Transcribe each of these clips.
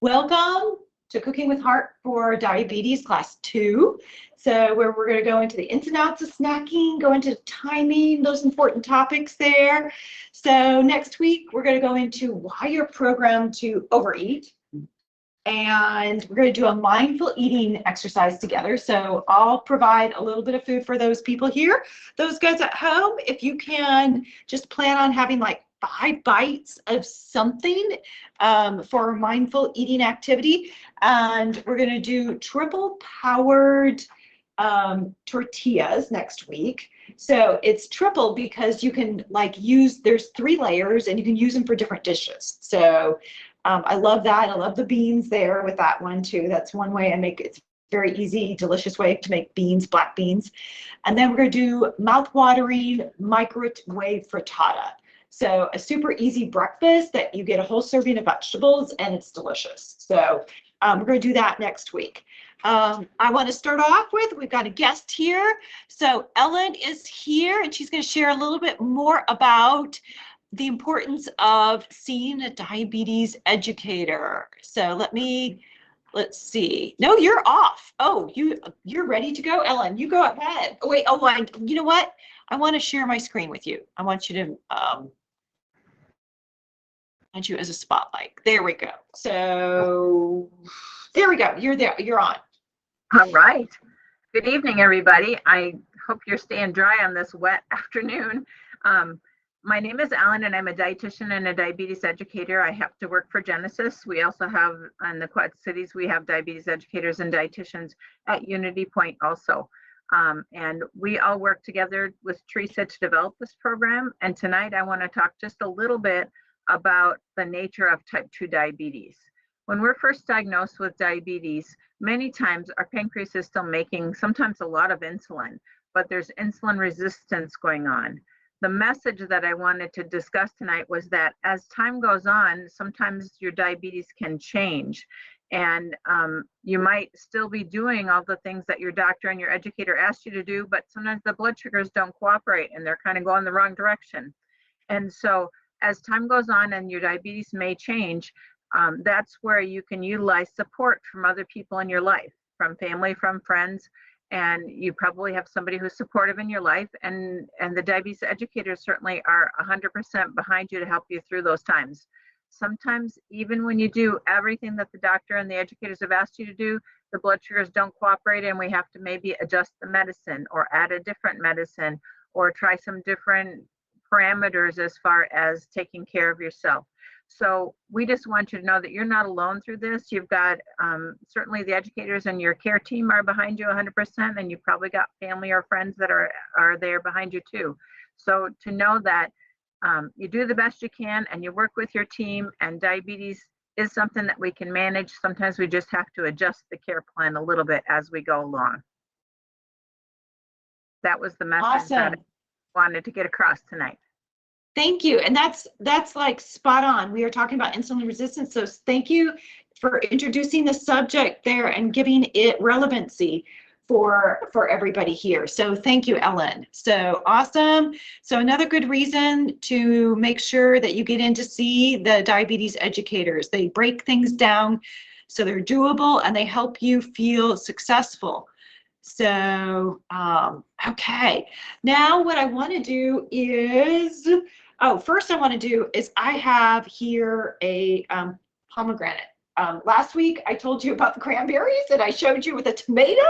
Welcome to Cooking with Heart for Diabetes Class 2. So where we're going to go into the ins and outs of snacking, go into timing, those important topics there. So next week, we're going to go into why you're programmed to overeat. And we're going to do a mindful eating exercise together. So I'll provide a little bit of food for those people here. Those guys at home, if you can just plan on having like 5 bites of something for mindful eating activity. And we're going to do triple powered tortillas next week. So it's triple because you can there's 3 layers and you can use them for different dishes. So I love that. I love the beans there with that one too. That's one way I make it. It's very easy, delicious way to make beans, black beans. And then we're going to do mouth-watering microwave frittata. So a super easy breakfast that you get a whole serving of vegetables and it's delicious. So we're going to do that next week. I want to start off with, we've got a guest here. So Ellen is here and she's going to share a little bit more about the importance of seeing a diabetes educator. So let's see. No, you're off. Oh, you're ready to go, Ellen. You go ahead. Oh wait. Oh, you know what? I want to share my screen with you. I want you to add you as a spotlight. There we go. So there we go. You're there. You're on. All right. Good evening, everybody. I hope you're staying dry on this wet afternoon. My name is Ellen, and I'm a dietitian and a diabetes educator. I have to work for Genesis. We also have, in the Quad Cities, we have diabetes educators and dietitians at Unity Point also. And we all work together with Teresa to develop this program. And tonight I want to talk just a little bit about the nature of type 2 diabetes. When we're first diagnosed with diabetes, many times our pancreas is still making sometimes a lot of insulin, but there's insulin resistance going on. The message that I wanted to discuss tonight was that as time goes on, sometimes your diabetes can change. And you might still be doing all the things that your doctor and your educator asked you to do, but sometimes the blood sugars don't cooperate and they're kind of going the wrong direction. And so as time goes on and your diabetes may change, that's where you can utilize support from other people in your life, from family, from friends. And you probably have somebody who's supportive in your life, and the diabetes educators certainly are 100% behind you to help you through those times. Sometimes even when you do everything that the doctor and the educators have asked you to do, the blood sugars don't cooperate and we have to maybe adjust the medicine or add a different medicine or try some different parameters as far as taking care of yourself. So we just want you to know that you're not alone through this. You've got certainly the educators and your care team are behind you 100%, and you've probably got family or friends that are there behind you too. So to know that you do the best you can and you work with your team, and diabetes is something that we can manage. Sometimes we just have to adjust the care plan a little bit as we go along. That was the message that I wanted to get across tonight. Thank you. And that's like spot on. We are talking about insulin resistance. So thank you for introducing the subject there and giving it relevancy for everybody here. So thank you, Ellen. So awesome. So another good reason to make sure that you get in to see the diabetes educators. They break things down so they're doable and they help you feel successful. So, okay. Now what I want to do is, first I want to do is I have here a pomegranate. Last week I told you about the cranberries and I showed you with a tomato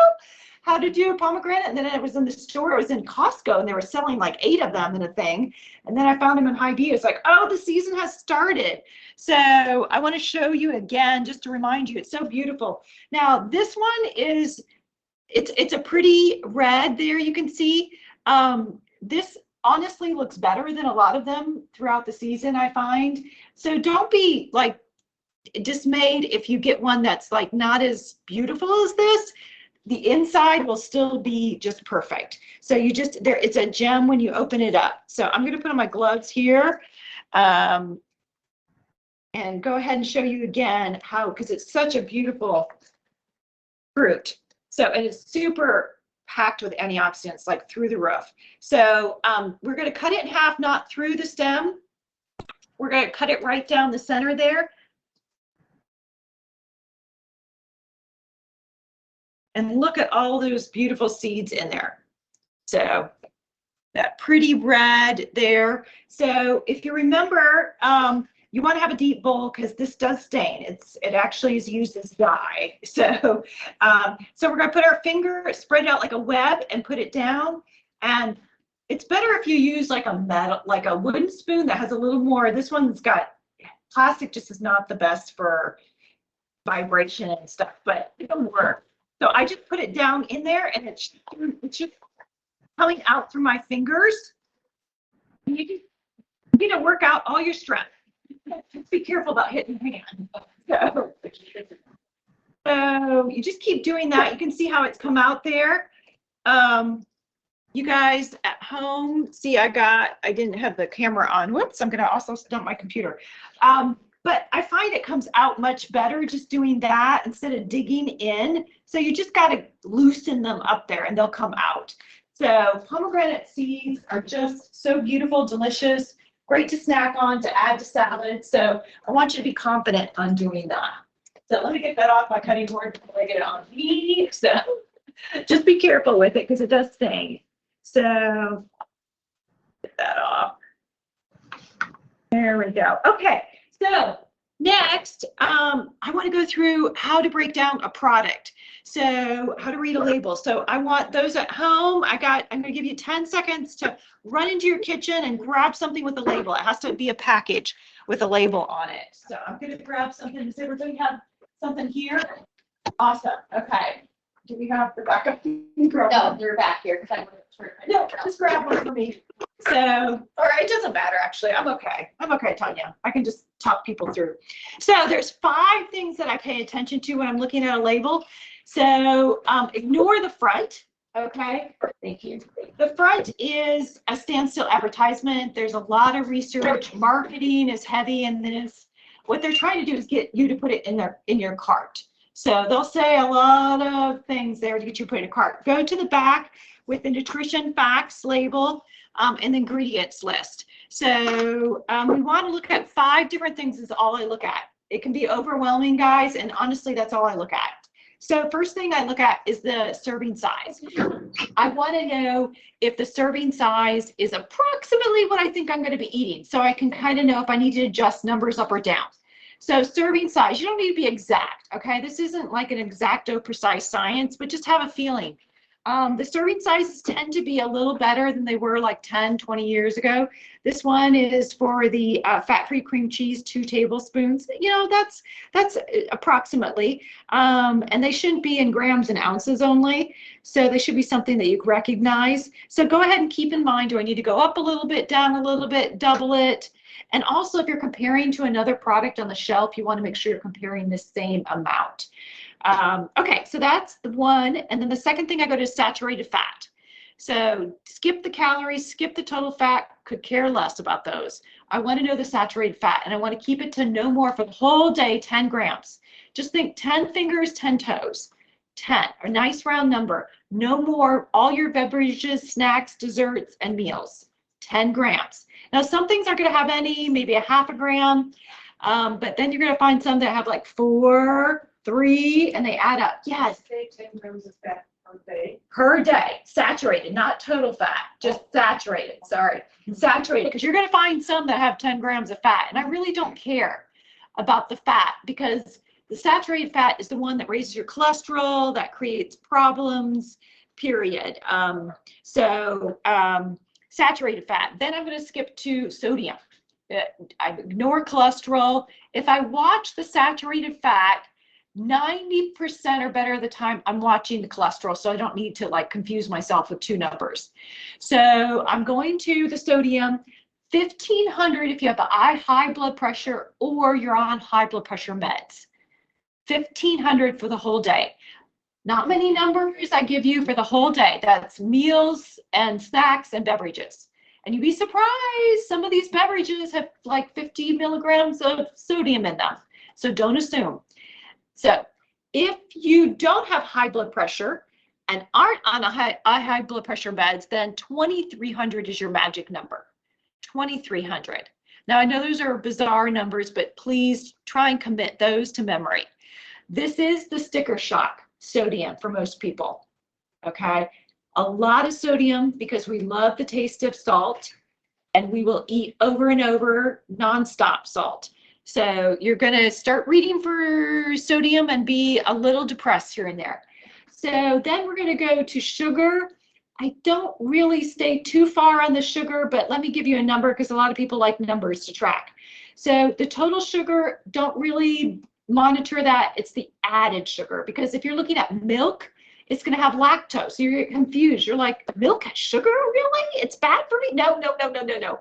how to do a pomegranate, and then it was in the store, it was in Costco, and they were selling like 8 of them in a thing, and then I found them in Hy-Vee. It's like, oh, the season has started. So I want to show you again just to remind you, it's so beautiful. Now this one is, it's a pretty red there, you can see. This honestly looks better than a lot of them throughout the season, I find. So don't be like dismayed if you get one that's like not as beautiful as this. The inside will still be just perfect. So it's a gem when you open it up. So I'm going to put on my gloves here and go ahead and show you again how, because it's such a beautiful fruit. So it is super packed with antioxidants, like through the roof. So we're going to cut it in half, not through the stem. We're going to cut it right down the center there. And look at all those beautiful seeds in there. So that pretty red there. So if you remember, you want to have a deep bowl because this does stain. It actually is used as dye. So so we're going to put our finger, spread it out like a web, and put it down. And it's better if you use like a wooden spoon that has a little more. This one's got plastic, just is not the best for vibration and stuff, but it'll work. So I just put it down in there, and it's just coming out through my fingers. And you need to work out all your strength. Just be careful about hitting your hand. So you just keep doing that. You can see how it's come out there. You guys at home, see, I didn't have the camera on. Whoops, I'm going to also dump my computer. But I find it comes out much better just doing that instead of digging in. So you just got to loosen them up there and they'll come out. So pomegranate seeds are just so beautiful, delicious, great to snack on, to add to salad. So I want you to be confident on doing that. So let me get that off my cutting board before I get it on me. So just be careful with it because it does sting. So get that off. There we go. Okay. So next, I want to go through how to break down a product. So how to read a label. So I want those at home. I'm going to give you 10 seconds to run into your kitchen and grab something with a label. It has to be a package with a label on it. So I'm going to grab something. Does everybody have something here? Awesome. Okay. Do we have the backup? No, they're back here. No, just grab one for me. So, or it doesn't matter, actually. I'm okay. I'm okay, Tanya. I can just talk people through. So there's 5 things that I pay attention to when I'm looking at a label. So ignore the front. Okay. Thank you. The front is a standstill advertisement. There's a lot of research. Marketing is heavy in this. What they're trying to do is get you to put it in your cart. So they'll say a lot of things there to get you to put it in a cart. Go to the back with the nutrition facts label and the ingredients list. So we want to look at 5 different things is all I look at. It can be overwhelming, guys, and honestly, that's all I look at. So first thing I look at is the serving size. I want to know if the serving size is approximately what I think I'm going to be eating, so I can kind of know if I need to adjust numbers up or down. So serving size, you don't need to be exact, okay? This isn't like an exacto precise science, but just have a feeling. The serving sizes tend to be a little better than they were like 10, 20 years ago. This one is for the fat-free cream cheese, 2 tablespoons. You know, that's approximately, and they shouldn't be in grams and ounces only. So they should be something that you recognize. So go ahead and keep in mind, do I need to go up a little bit, down a little bit, double it? And also, if you're comparing to another product on the shelf, you want to make sure you're comparing the same amount. Okay, so that's the one. And then the second thing I go to is saturated fat. So skip the calories, skip the total fat, could care less about those. I want to know the saturated fat, and I want to keep it to no more for the whole day, 10 grams. Just think 10 fingers, 10 toes. 10, a nice round number. No more, all your beverages, snacks, desserts, and meals. 10 grams. Now, some things aren't going to have any, maybe a half a gram, but then you're going to find some that have like 4, 3, and they add up. Yes. 10 grams of fat per day. Per day, saturated, not total fat, just saturated. Sorry, saturated, because you're going to find some that have 10 grams of fat, and I really don't care about the fat because the saturated fat is the one that raises your cholesterol, that creates problems, period. Saturated fat. Then I'm going to skip to sodium. I ignore cholesterol. If I watch the saturated fat, 90% or better of the time I'm watching the cholesterol, so I don't need to like confuse myself with 2 numbers. So I'm going to the sodium, 1500 if you have high blood pressure or you're on high blood pressure meds. 1500 for the whole day. Not many numbers I give you for the whole day. That's meals and snacks and beverages. And you'd be surprised, some of these beverages have like 50 milligrams of sodium in them. So don't assume. So if you don't have high blood pressure and aren't on a high blood pressure meds, then 2300 is your magic number. 2300. Now I know those are bizarre numbers, but please try and commit those to memory. This is the sticker shock. sodium for most people, okay? A lot of sodium because we love the taste of salt, and we will eat over and over nonstop salt. So you're going to start reading for sodium and be a little depressed here and there. So then we're going to go to sugar. I don't really stay too far on the sugar, but let me give you a number because a lot of people like numbers to track. So the total sugar, don't really monitor that. It's the added sugar, because if you're looking at milk, it's going to have lactose. So you're confused. You're like, milk has sugar? Really? It's bad for me? No, no, no, no, no, no.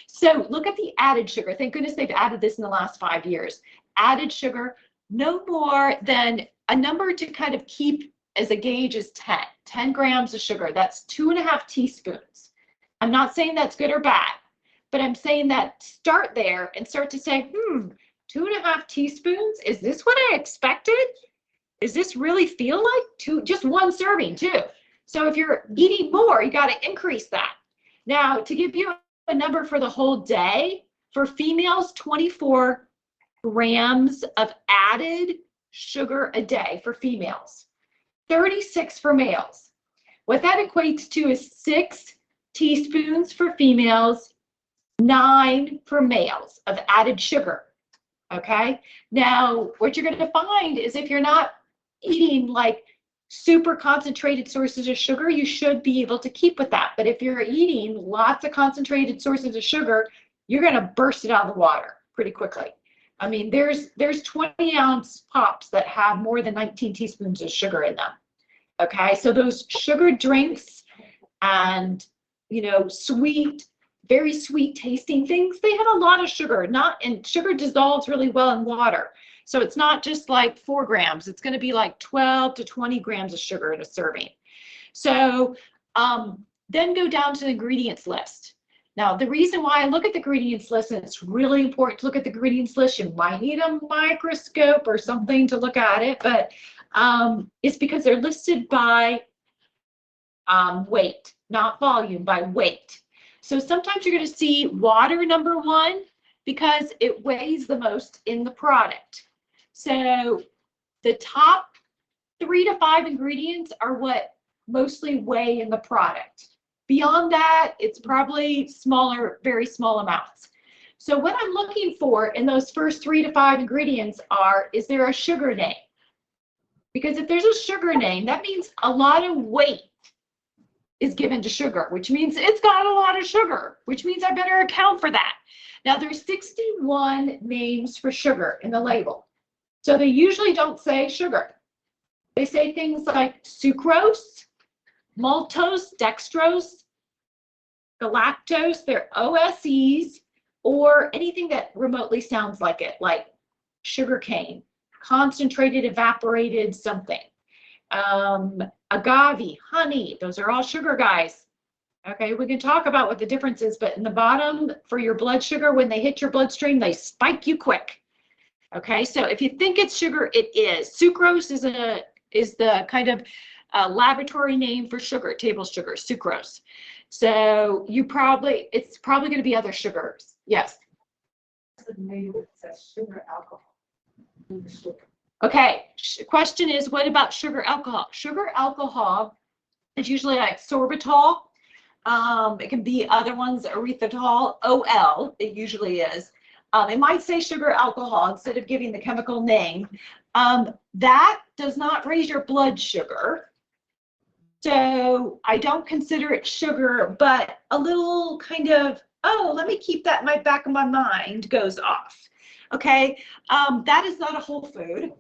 So look at the added sugar. Thank goodness they've added this in the last 5 years. Added sugar, no more than a number to kind of keep as a gauge is 10 grams of sugar. That's 2.5 teaspoons. I'm not saying that's good or bad, but I'm saying that start there and start to say, 2.5 teaspoons? Is this what I expected? Does this really feel like just one serving too? So if you're eating more, you got to increase that. Now, to give you a number for the whole day, for females, 24 grams of added sugar a day for females, 36 for males. What that equates to is 6 teaspoons for females, 9 for males of added sugar. Okay. Now, what you're going to find is if you're not eating like super concentrated sources of sugar, you should be able to keep with that. But if you're eating lots of concentrated sources of sugar, you're going to burst it out of the water pretty quickly. I mean, there's 20-ounce pops that have more than 19 teaspoons of sugar in them. Okay, so those sugar drinks and, sweet, very sweet tasting things, they have a lot of sugar, and sugar dissolves really well in water. So it's not just like 4 grams, it's going to be like 12 to 20 grams of sugar in a serving. So then go down to the ingredients list. Now, the reason why I look at the ingredients list, and it's really important to look at the ingredients list, you might need a microscope or something to look at it, but it's because they're listed by weight, not volume, by weight. So sometimes you're going to see water number 1 because it weighs the most in the product. So the top 3 to 5 ingredients are what mostly weigh in the product. Beyond that, it's probably smaller, very small amounts. So what I'm looking for in those first 3 to 5 ingredients is there a sugar name? Because if there's a sugar name, that means a lot of weight is given to sugar, which means it's got a lot of sugar, which means I better account for that. Now, there's 61 names for sugar in the label. So they usually don't say sugar. They say things like sucrose, maltose, dextrose, galactose, they're OSEs, or anything that remotely sounds like it, like sugar cane, concentrated, evaporated something. Agave, honey, those are all sugar, guys. Okay, we can talk about what the difference is, but in the bottom for your blood sugar, when they hit your bloodstream, they spike you quick. Okay, so if you think it's sugar, it is. Sucrose is the kind of laboratory name for sugar, table sugar, sucrose. So it's probably going to be other sugars. Yes. The name that says sugar alcohol. Okay, question is, what about sugar alcohol? Sugar alcohol is usually like sorbitol. It can be other ones, erythritol, OL, it usually is. It might say sugar alcohol instead of giving the chemical name. That does not raise your blood sugar. So I don't consider it sugar, but a little kind of, let me keep that in my back of my mind goes off. Okay, that is not a whole food.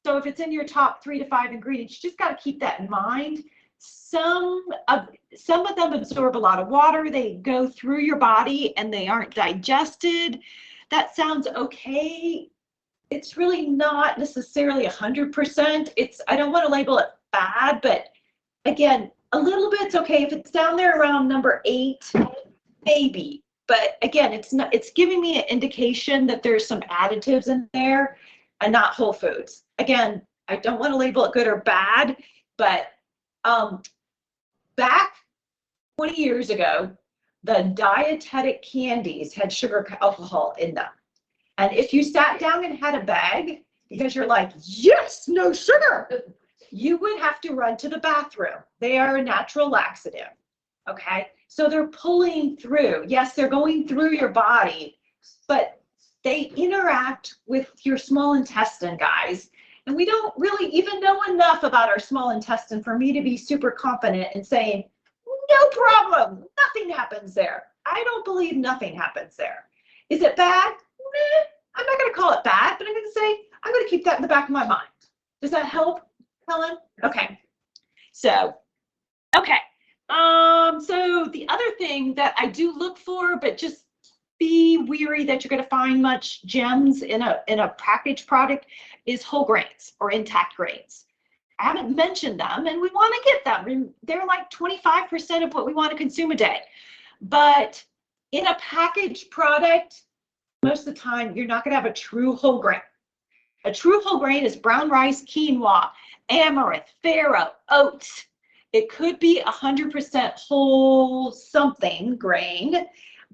So if it's in your top 3 to 5 ingredients, you just got to keep that in mind. Some of them absorb a lot of water. They go through your body and they aren't digested. That sounds okay. It's really not necessarily 100%. I don't want to label it bad, but again, a little bit's okay. If it's down there around number 8, maybe. But again, it's giving me an indication that there's some additives in there and not whole foods. Again, I don't want to label it good or bad, but back 20 years ago, the dietetic candies had sugar alcohol in them. And if you sat down and had a bag, because you're like, yes, no sugar, you would have to run to the bathroom. They are a natural laxative. Okay, so they're pulling through. Yes, they're going through your body, but they interact with your small intestine, guys. And we don't really even know enough about our small intestine for me to be super confident in saying, no problem, nothing happens there. I don't believe nothing happens there. Is it bad? Nah, I'm not going to call it bad, but I'm going to say, I'm going to keep that in the back of my mind. Does that help, Helen? Okay. So, okay. So the other thing that I do look for, but just be weary that you're going to find much gems in a packaged product, is whole grains or intact grains. I haven't mentioned them, and we want to get them. They're like 25% of what we want to consume a day. But in a packaged product, most of the time, you're not going to have a true whole grain. A true whole grain is brown rice, quinoa, amaranth, farro, oats. It could be 100% whole something grain,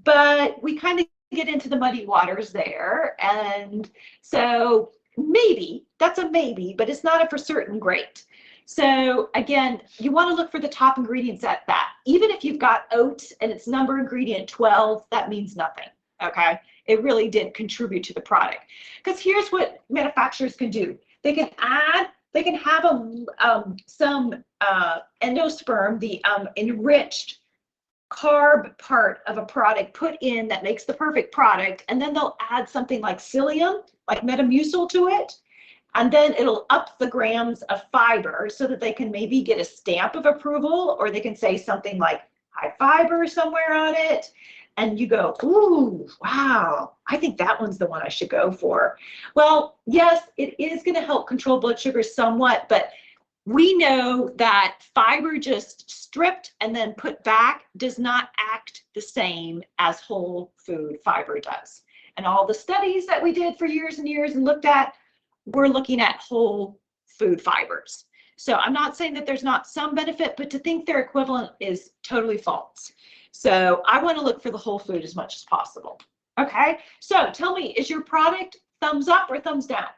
but we kind of get into the muddy waters there. And so maybe, that's a maybe, but it's not a for certain great. So again, you want to look for the top ingredients at that. Even if you've got oats and it's number ingredient 12, that means nothing, okay? It really did contribute to the product. Because here's what manufacturers can do. They can have some endosperm, the enriched carb part of a product put in that makes the perfect product, and then they'll add something like psyllium, like Metamucil to it, and then it'll up the grams of fiber so that they can maybe get a stamp of approval, or they can say something like high fiber somewhere on it, and you go, ooh, wow, I think that one's the one I should go for. Well, yes, it is going to help control blood sugar somewhat, but we know that fiber just stripped and then put back does not act the same as whole food fiber does. And all the studies that we did for years and years and looked at, we're looking at whole food fibers. So I'm not saying that there's not some benefit, but to think they're equivalent is totally false. So I want to look for the whole food as much as possible. Okay, so tell me, is your product thumbs up or thumbs down?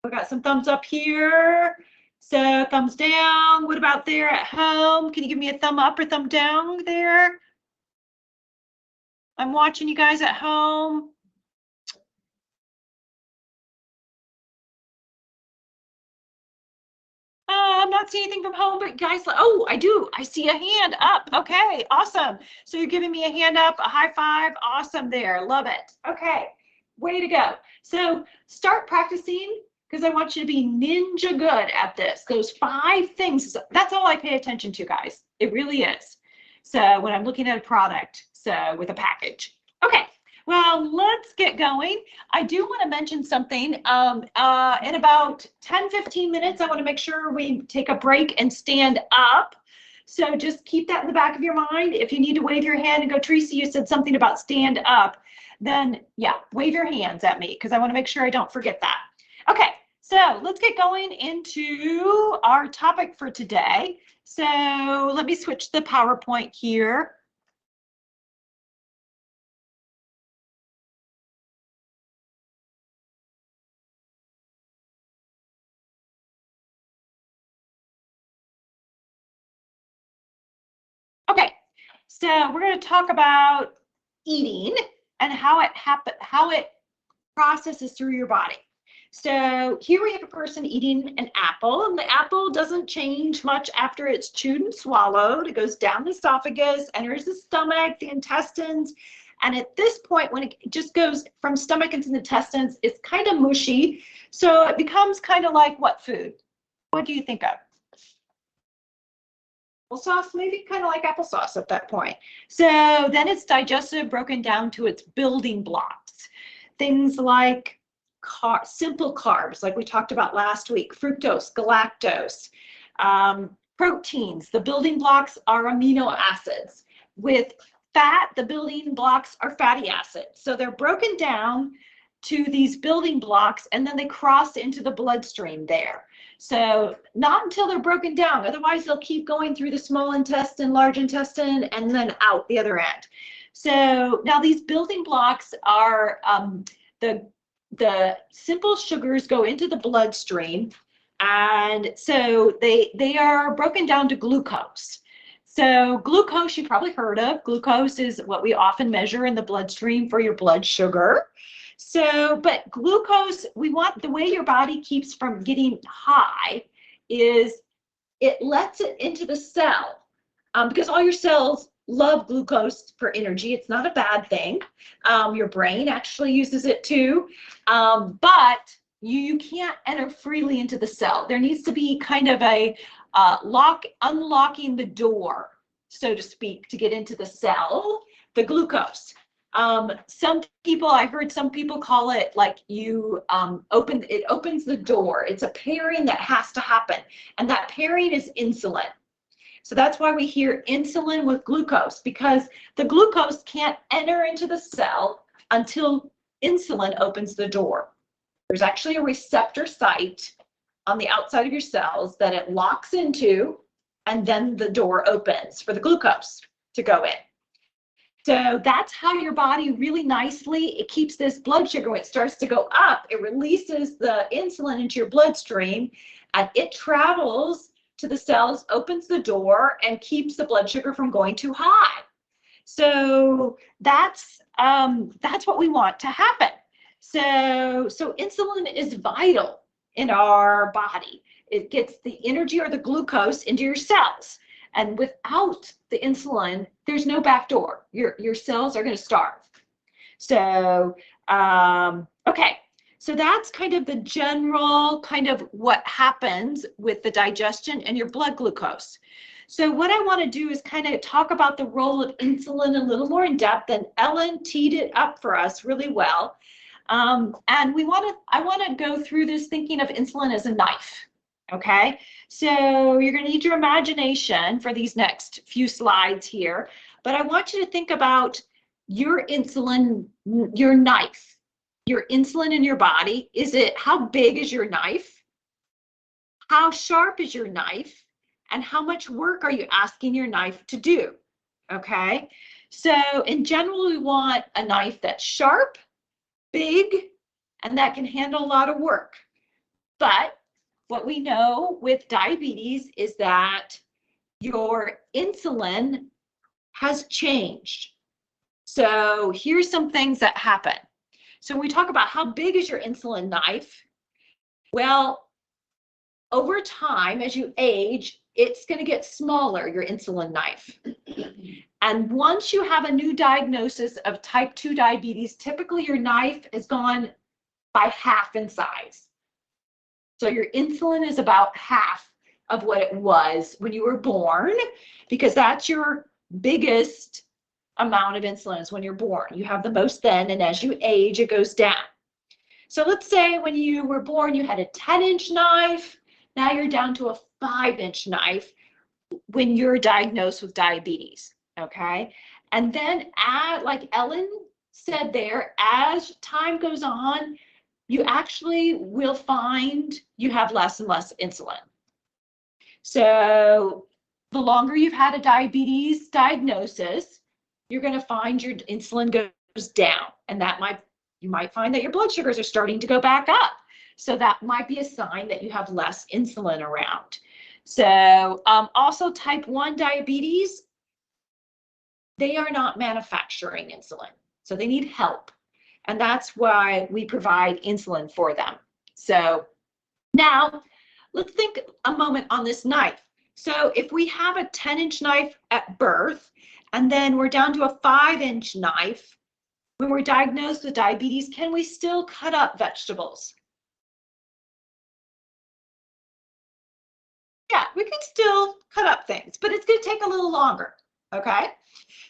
We got some thumbs up here. So thumbs down. What about there at home? Can you give me a thumb up or thumb down there? I'm watching you guys at home. I'm not seeing anything from home, but guys, oh, I do. I see a hand up. Okay, awesome. So you're giving me a hand up, a high five. Awesome there. Love it. Okay, way to go. So start practicing, because I want you to be ninja good at this. Those 5 things, that's all I pay attention to, guys. It really is. So when I'm looking at a product, so with a package. Okay, well, let's get going. I do want to mention something. In about 10-15 minutes, I want to make sure we take a break and stand up. So just keep that in the back of your mind. If you need to wave your hand and go, Tracy, you said something about stand up, then yeah, wave your hands at me, because I want to make sure I don't forget that. Okay, so let's get going into our topic for today. So let me switch the PowerPoint here. Okay, so we're going to talk about eating and how it processes through your body. So here we have a person eating an apple, and the apple doesn't change much after it's chewed and swallowed. It goes down the esophagus, enters the stomach, the intestines, and at this point, when it just goes from stomach into the intestines, it's kind of mushy. So it becomes kind of like what food? What do you think of? Sauce, maybe kind of like applesauce at that point. So then it's digested, broken down to its building blocks. Things like simple carbs, like we talked about last week, fructose, galactose, proteins. The building blocks are amino acids. With fat, the building blocks are fatty acids. So they're broken down to these building blocks, and then they cross into the bloodstream there. So not until they're broken down, otherwise they'll keep going through the small intestine, large intestine, and then out the other end. So now these building blocks are the simple sugars go into the bloodstream. And so they are broken down to glucose. So glucose, you probably heard of. Glucose is what we often measure in the bloodstream for your blood sugar. So, but glucose, we want the way your body keeps from getting high is it lets it into the cell because all your cells love glucose for energy. It's not a bad thing. Your brain actually uses it too, but you can't enter freely into the cell. There needs to be kind of a unlocking the door, so to speak, to get into the cell, the glucose. I heard some people call it like it opens the door. It's a pairing that has to happen. And that pairing is insulin. So that's why we hear insulin with glucose, because the glucose can't enter into the cell until insulin opens the door. There's actually a receptor site on the outside of your cells that it locks into, and then the door opens for the glucose to go in. So that's how your body really nicely, it keeps this blood sugar. When it starts to go up, it releases the insulin into your bloodstream, and it travels to the cells, opens the door, and keeps the blood sugar from going too high. So that's what we want to happen. So insulin is vital in our body. It gets the energy or the glucose into your cells. And without the insulin, there's no back door. Your cells are going to starve. So, okay. So that's kind of the general kind of what happens with the digestion and your blood glucose. So what I want to do is kind of talk about the role of insulin a little more in depth, and Ellen teed it up for us really well. And I want to go through this thinking of insulin as a knife. Okay, so you're going to need your imagination for these next few slides here, but I want you to think about your insulin, your knife, your insulin in your body. How big is your knife? How sharp is your knife? And how much work are you asking your knife to do? Okay, so in general, we want a knife that's sharp, big, and that can handle a lot of work. But what we know with diabetes is that your insulin has changed. So here's some things that happen. So when we talk about how big is your insulin knife, well, over time, as you age, it's going to get smaller, your insulin knife. And once you have a new diagnosis of type 2 diabetes, typically your knife is gone by half in size. So your insulin is about half of what it was when you were born, because that's your biggest amount of insulin is when you're born. You have the most then, and as you age, it goes down. So let's say when you were born, you had a 10-inch knife. Now you're down to a 5-inch knife when you're diagnosed with diabetes, okay? And then, like Ellen said there, as time goes on, you actually will find you have less and less insulin. So the longer you've had a diabetes diagnosis, you're going to find your insulin goes down, and you might find that your blood sugars are starting to go back up. So that might be a sign that you have less insulin around. So also type 1 diabetes, they are not manufacturing insulin, so they need help. And that's why we provide insulin for them. So now let's think a moment on this knife. So if we have a 10-inch knife at birth, and then we're down to a 5-inch knife, when we're diagnosed with diabetes, can we still cut up vegetables? Yeah, we can still cut up things, but it's going to take a little longer, okay?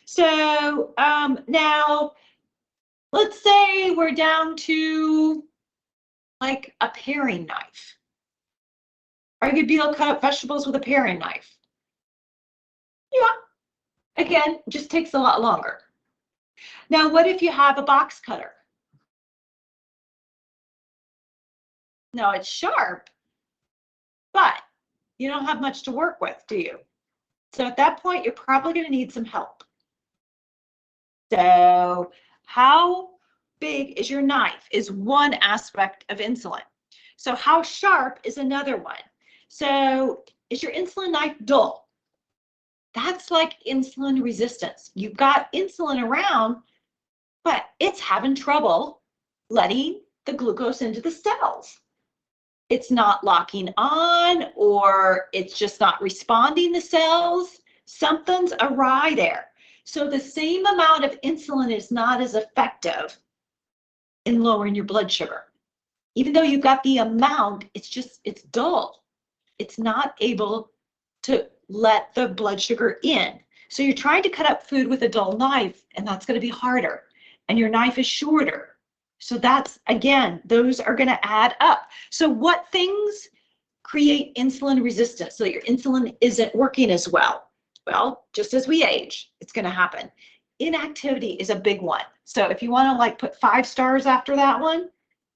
So now, let's say we're down to like a paring knife. Are you going to be able to cut up vegetables with a paring knife? Yeah. Again, just takes a lot longer. Now, what if you have a box cutter? No, it's sharp, but you don't have much to work with, do you? So at that point, you're probably going to need some help. So how big is your knife is one aspect of insulin. So how sharp is another one. So is your insulin knife dull? That's like insulin resistance. You've got insulin around, but it's having trouble letting the glucose into the cells. It's not locking on, or it's just not responding to cells. Something's awry there. So the same amount of insulin is not as effective in lowering your blood sugar. Even though you've got the amount, it's dull. It's not able to let the blood sugar in. So you're trying to cut up food with a dull knife, and that's going to be harder. And your knife is shorter. So that's, again, those are going to add up. So what things create insulin resistance so that your insulin isn't working as well? Well, just as we age, it's going to happen. Inactivity is a big one. So if you want to like put 5 stars after that one,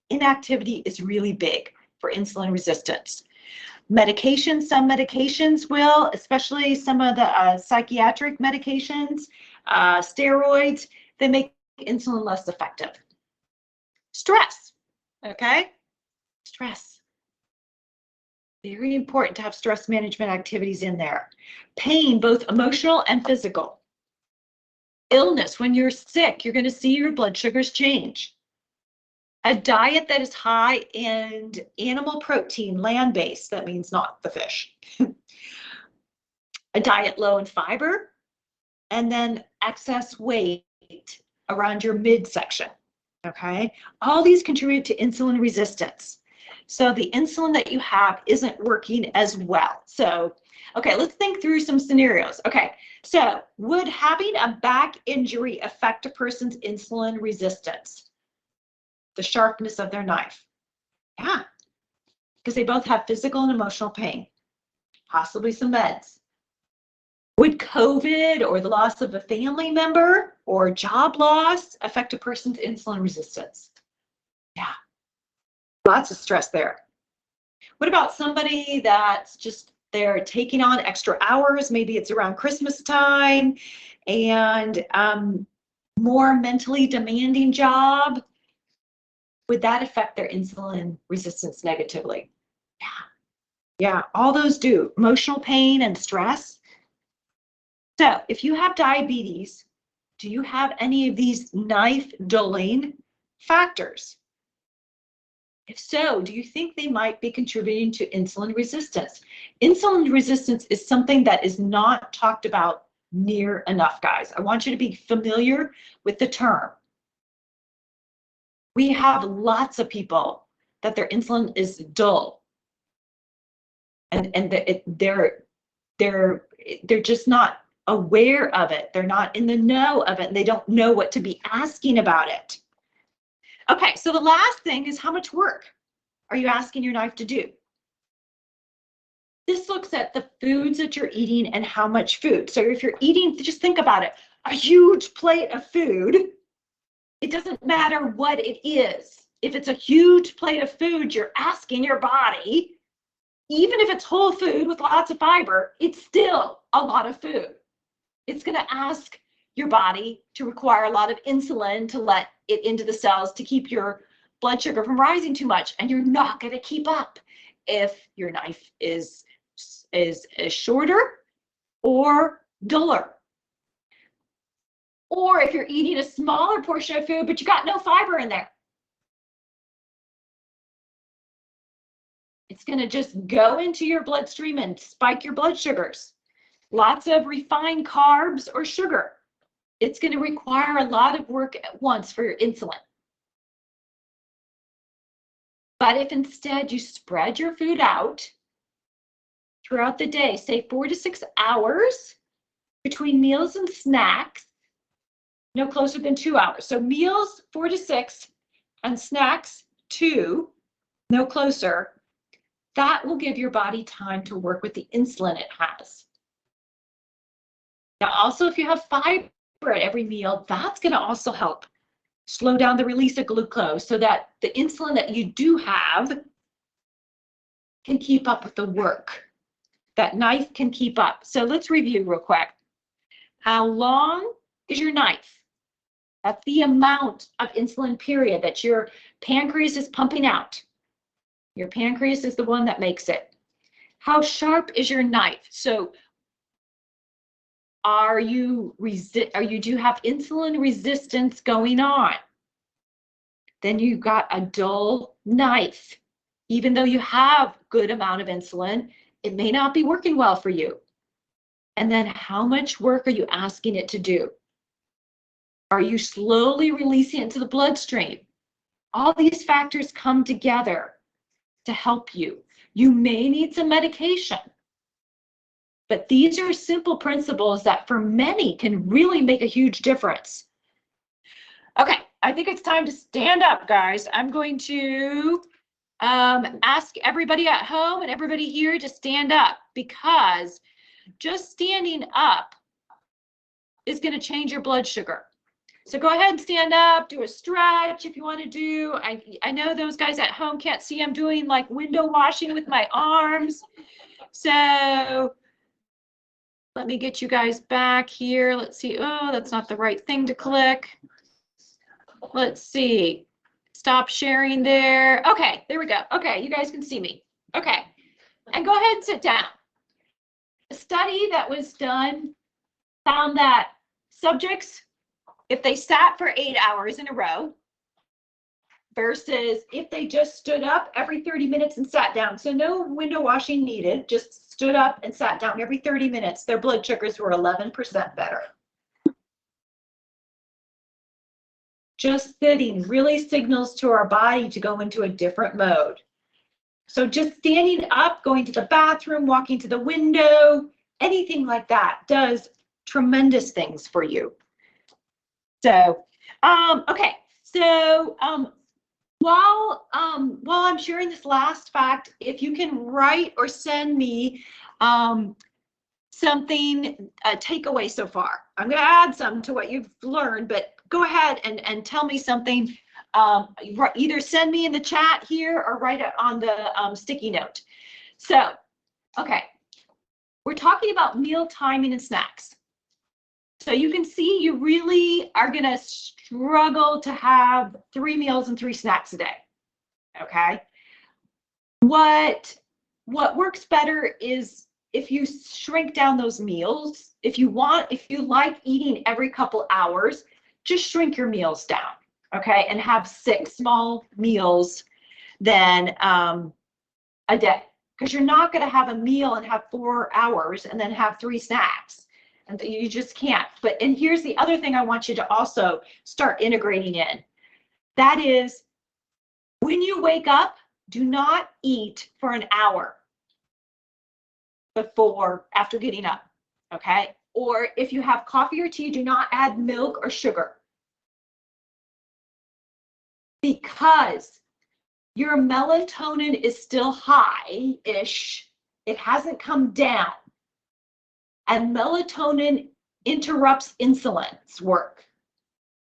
inactivity is really big for insulin resistance. Medications, some medications will, especially some of the psychiatric medications, steroids, they make insulin less effective. Stress, okay? Stress. Very important to have stress management activities in there. Pain, both emotional and physical. Illness, when you're sick, you're going to see your blood sugars change. A diet that is high in animal protein, land-based, that means not the fish. A diet low in fiber, and then excess weight around your midsection, okay? All these contribute to insulin resistance. So the insulin that you have isn't working as well. So, okay, let's think through some scenarios. Okay, so would having a back injury affect a person's insulin resistance? The sharpness of their knife. Yeah, because they both have physical and emotional pain, possibly some meds. Would COVID or the loss of a family member or job loss affect a person's insulin resistance? Yeah, lots of stress there. What about somebody that's just, they're taking on extra hours, maybe it's around Christmas time, and more mentally demanding job? Would that affect their insulin resistance negatively? Yeah, all those do. Emotional pain and stress. So if you have diabetes, do you have any of these knife dulling factors? If so, do you think they might be contributing to insulin resistance? Insulin resistance is something that is not talked about near enough, guys. I want you to be familiar with the term. We have lots of people that their insulin is dull, and they're just not aware of it. They're not in the know of it, and they don't know what to be asking about it. Okay, so the last thing is, how much work are you asking your knife to do? This looks at the foods that you're eating and how much food. So if you're eating, just think about it, a huge plate of food, it doesn't matter what it is. If it's a huge plate of food, you're asking your body, even if it's whole food with lots of fiber, it's still a lot of food. It's going to ask your body to require a lot of insulin to let it into the cells to keep your blood sugar from rising too much, and you're not going to keep up if your knife is shorter or duller. Or if you're eating a smaller portion of food, but you got no fiber in there. It's going to just go into your bloodstream and spike your blood sugars. Lots of refined carbs or sugar. It's going to require a lot of work at once for your insulin. But if instead you spread your food out throughout the day, say 4 to 6 hours between meals and snacks, no closer than 2 hours. So meals 4 to 6 and snacks 2, no closer. That will give your body time to work with the insulin it has. Now, also, if you have fiber at every meal, that's going to also help slow down the release of glucose so that the insulin that you do have can keep up with the work. That knife can keep up. So let's review real quick. How long is your knife? That's the amount of insulin, period, that your pancreas is pumping out. Your pancreas is the one that makes it. How sharp is your knife? So do you have insulin resistance going on? Then you've got a dull knife. Even though you have good amount of insulin, it may not be working well for you. And then how much work are you asking it to do? Are you slowly releasing it into the bloodstream? All these factors come together to help you. You may need some medication, but these are simple principles that for many can really make a huge difference. Okay, I think it's time to stand up, guys. I'm going to ask everybody at home and everybody here to stand up, because just standing up is going to change your blood sugar. So go ahead and stand up, do a stretch if you want to do. I know those guys at home can't see I'm doing like window washing with my arms. So let me get you guys back here. Let's see. Oh, that's not the right thing to click. Let's see. Stop sharing there. Okay, there we go. Okay, you guys can see me. Okay, and go ahead and sit down. A study that was done found that subjects, if they sat for 8 hours in a row versus if they just stood up every 30 minutes and sat down, so no window washing needed, just stood up and sat down every 30 minutes, their blood sugars were 11% better. Just sitting really signals to our body to go into a different mode. So just standing up, going to the bathroom, walking to the window, anything like that does tremendous things for you. So, okay. So, while I'm sharing this last fact, if you can write or send me something, a takeaway so far. I'm going to add some to what you've learned, but go ahead and tell me something. Either send me in the chat here or write it on the sticky note. So, okay, we're talking about meal timing and snacks. So you can see you really are going to struggle to have 3 meals and 3 snacks a day. Okay. What works better is if you shrink down those meals. If you like eating every couple hours, just shrink your meals down. Okay, and have 6 small meals then a day, because you're not going to have a meal and have 4 hours and then have 3 snacks. And you just can't. And here's the other thing I want you to also start integrating in. That is, when you wake up, do not eat for an hour after getting up, okay? Or if you have coffee or tea, do not add milk or sugar. Because your melatonin is still high-ish. It hasn't come down. And melatonin interrupts insulin's work.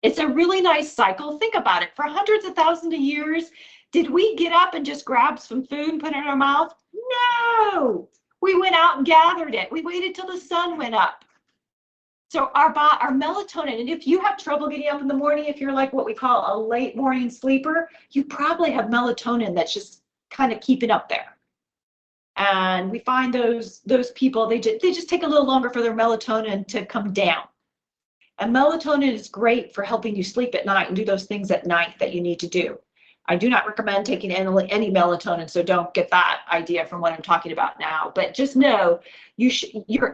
It's a really nice cycle. Think about it. For hundreds of thousands of years, did we get up and just grab some food and put it in our mouth? No. We went out and gathered it. We waited till the sun went up. So our melatonin, and if you have trouble getting up in the morning, if you're like what we call a late morning sleeper, you probably have melatonin that's just kind of keeping up there. And we find those people, they just take a little longer for their melatonin to come down. And melatonin is great for helping you sleep at night and do those things at night that you need to do. I do not recommend taking any melatonin, so don't get that idea from what I'm talking about now. But just know your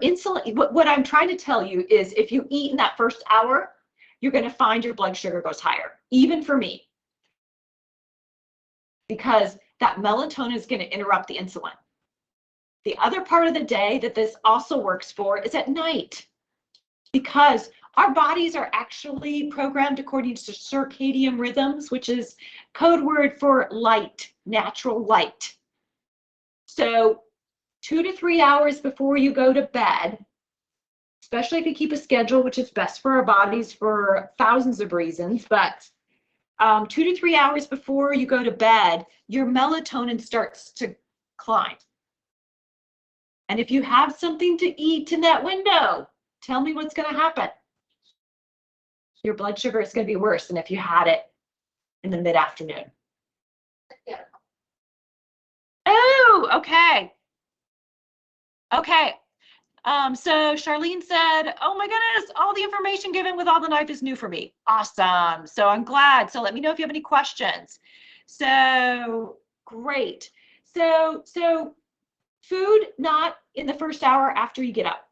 insulin. What I'm trying to tell you is, if you eat in that first hour, you're going to find your blood sugar goes higher, even for me, because that melatonin is going to interrupt the insulin. The other part of the day that this also works for is at night, because our bodies are actually programmed according to circadian rhythms, which is code word for light, natural light. So 2 to 3 hours before you go to bed, especially if you keep a schedule, which is best for our bodies for thousands of reasons, but 2 to 3 hours before you go to bed, your melatonin starts to climb. And if you have something to eat in that window, tell me what's going to happen. Your blood sugar is going to be worse than if you had it in the mid-afternoon. Yeah. Oh, okay. Okay. So Charlene said, oh my goodness, all the information given with All the Knife is new for me. Awesome. So I'm glad. So let me know if you have any questions. So great. So food not in the first hour after you get up.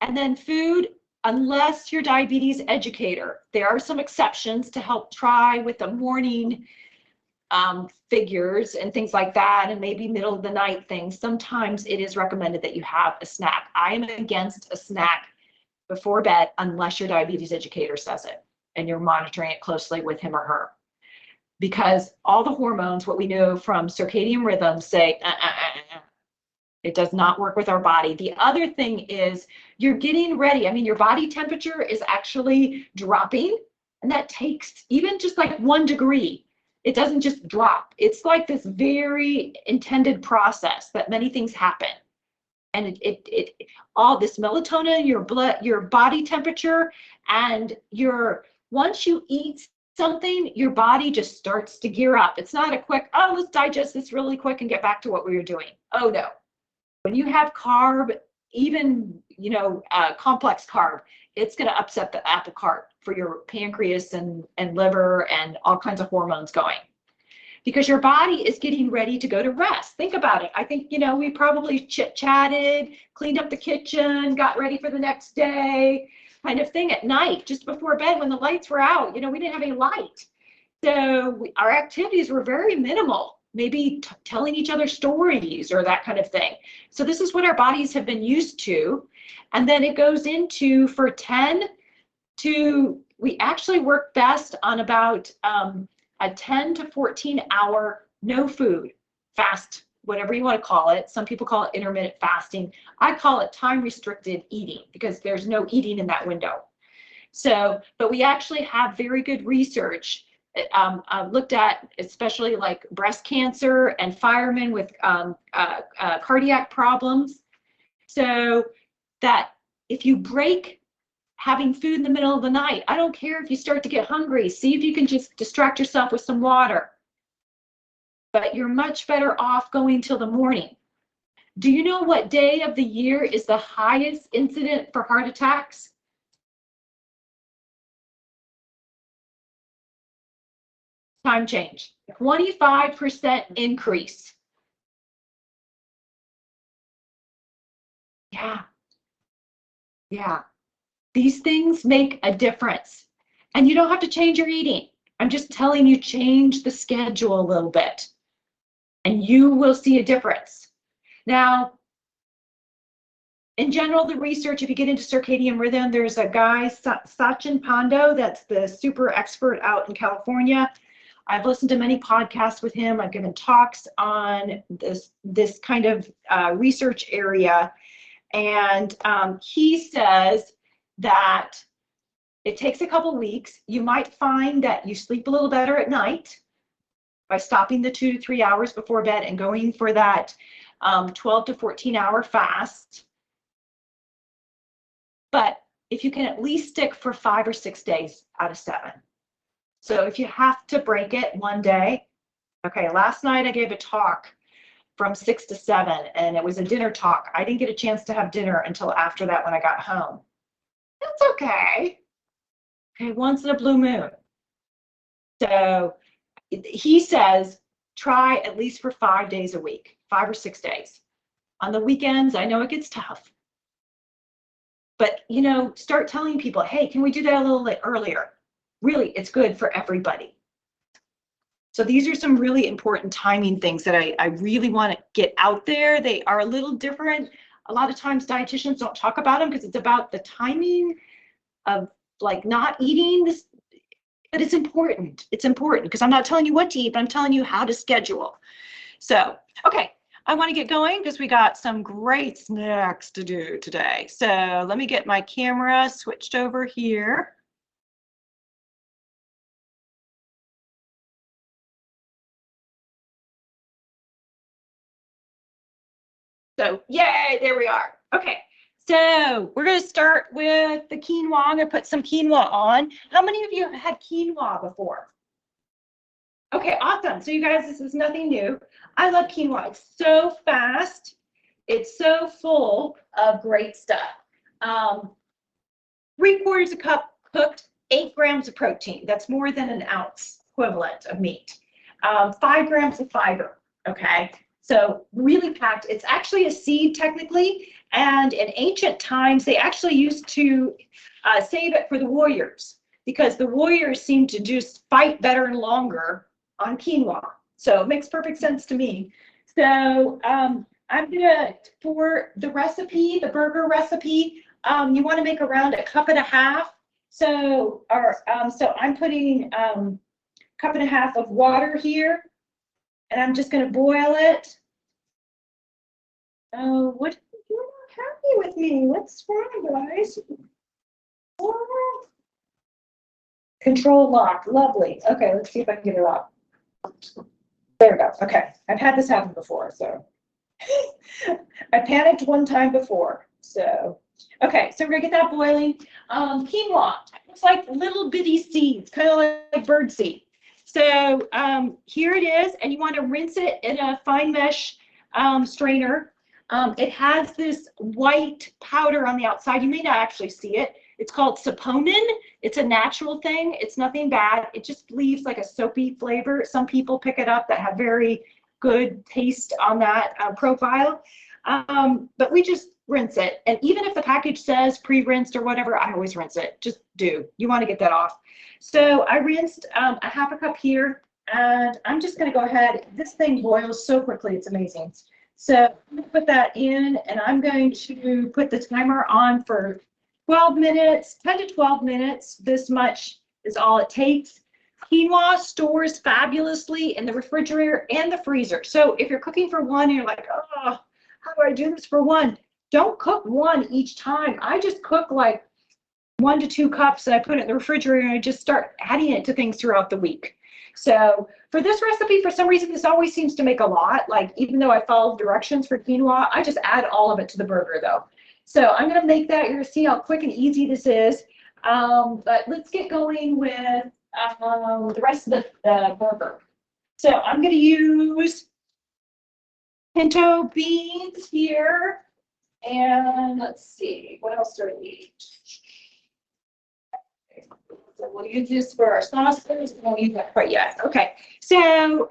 And then food, unless you're diabetes educator. There are some exceptions to help try with the morning figures and things like that, and maybe middle of the night things. Sometimes it is recommended that you have a snack. I am against a snack before bed unless your diabetes educator says it and you're monitoring it closely with him or her. Because all the hormones, what we know from circadian rhythms, say, it does not work with our body. The other thing is you're getting ready. I mean, your body temperature is actually dropping, and that takes even just like 1 degree. It doesn't just drop. It's like this very intended process that many things happen. And it all this melatonin, your blood, your body temperature, and once you eat something, your body just starts to gear up. It's not a quick, oh, let's digest this really quick and get back to what we were doing. Oh no. When you have carb, even, complex carb, it's going to upset the apple cart for your pancreas and liver and all kinds of hormones going. Because your body is getting ready to go to rest. Think about it. I think, we probably chit-chatted, cleaned up the kitchen, got ready for the next day, kind of thing at night, just before bed when the lights were out. We didn't have any light. So our activities were very minimal, maybe telling each other stories or that kind of thing. So this is what our bodies have been used to. And then it goes into for 10 to, we actually work best on about a 10 to 14 hour no food fast, whatever you want to call it. Some people call it intermittent fasting. I call it time restricted eating because there's no eating in that window. So, but we actually have very good research looked at, especially like breast cancer and firemen with cardiac problems. So that if you break having food in the middle of the night, I don't care if you start to get hungry, see if you can just distract yourself with some water. But you're much better off going till the morning. Do you know what day of the year is the highest incident for heart attacks? Time change, 25% increase. Yeah. These things make a difference. And you don't have to change your eating. I'm just telling you, change the schedule a little bit and you will see a difference. Now, in general, the research, if you get into circadian rhythm, there's a guy, Sachin Pando, that's the super expert out in California. I've listened to many podcasts with him. I've given talks on this kind of research area. And he says that it takes a couple weeks. You might find that you sleep a little better at night by stopping the 2 to 3 hours before bed and going for that 12 to 14 hour fast. But if you can at least stick for 5 or 6 days out of 7. So if you have to break it one day, okay, last night I gave a talk from 6 to 7 and it was a dinner talk. I didn't get a chance to have dinner until after that when I got home. That's okay. Okay, once in a blue moon. So he says, try at least for 5 days a week, 5 or 6 days. On the weekends, I know it gets tough. But, start telling people, hey, can we do that a little bit earlier? Really, it's good for everybody. So these are some really important timing things that I really want to get out there. They are a little different. A lot of times dietitians don't talk about them because it's about the timing of like not eating this, but it's important. It's important because I'm not telling you what to eat, but I'm telling you how to schedule. So, okay, I want to get going because we got some great snacks to do today. So let me get my camera switched over here. So, yay, there we are. Okay, so we're going to start with the quinoa. I'm going to put some quinoa on. How many of you have had quinoa before? Okay, awesome. So you guys, this is nothing new. I love quinoa. It's so fast. It's so full of great stuff. 3/4 a cup cooked, 8 grams of protein. That's more than an ounce equivalent of meat. 5 grams of fiber. Okay, so really packed. It's actually a seed technically, and in ancient times they actually used to save it for the warriors because the warriors seemed to just fight better and longer on quinoa. So it makes perfect sense to me. So I'm gonna, for the recipe, the burger recipe, you want to make around 1.5 cups. So, so I'm putting 1.5 cups of water here, and I'm just going to boil it. Oh, what? You're not happy with me. What's wrong, guys? Oh. Control lock. Lovely. Okay, let's see if I can get it off. There we go. Okay, I've had this happen before, so I panicked one time before. So, okay, so we're gonna get that boiling. Quinoa looks like little bitty seeds, kind of like bird seed. So here it is, and you want to rinse it in a fine mesh strainer. It has this white powder on the outside. You may not actually see it. It's called saponin. It's a natural thing. It's nothing bad. It just leaves like a soapy flavor. Some people pick it up that have very good taste on that profile. But we just rinse it. And even if the package says pre-rinsed or whatever, I always rinse it. Just do. You want to get that off. So I rinsed 1/2 cup here, and I'm just going to go ahead. This thing boils so quickly. It's amazing. So I'm going to put that in, and I'm going to put the timer on for 12 minutes, 10 to 12 minutes. This much is all it takes. Quinoa stores fabulously in the refrigerator and the freezer. So if you're cooking for one and you're like, oh, how do I do this for one? Don't cook one each time. I just cook like 1 to 2 cups and I put it in the refrigerator and I just start adding it to things throughout the week. So for this recipe, for some reason, this always seems to make a lot. Like even though I follow directions for quinoa, I just add all of it to the burger though. So I'm going to make that. You're going to see how quick and easy this is. But let's get going with the rest of the burger. So I'm going to use pinto beans here. And let's see, what else do I need? So we'll use this for our sauces. We won't use that quite yet. Okay. So,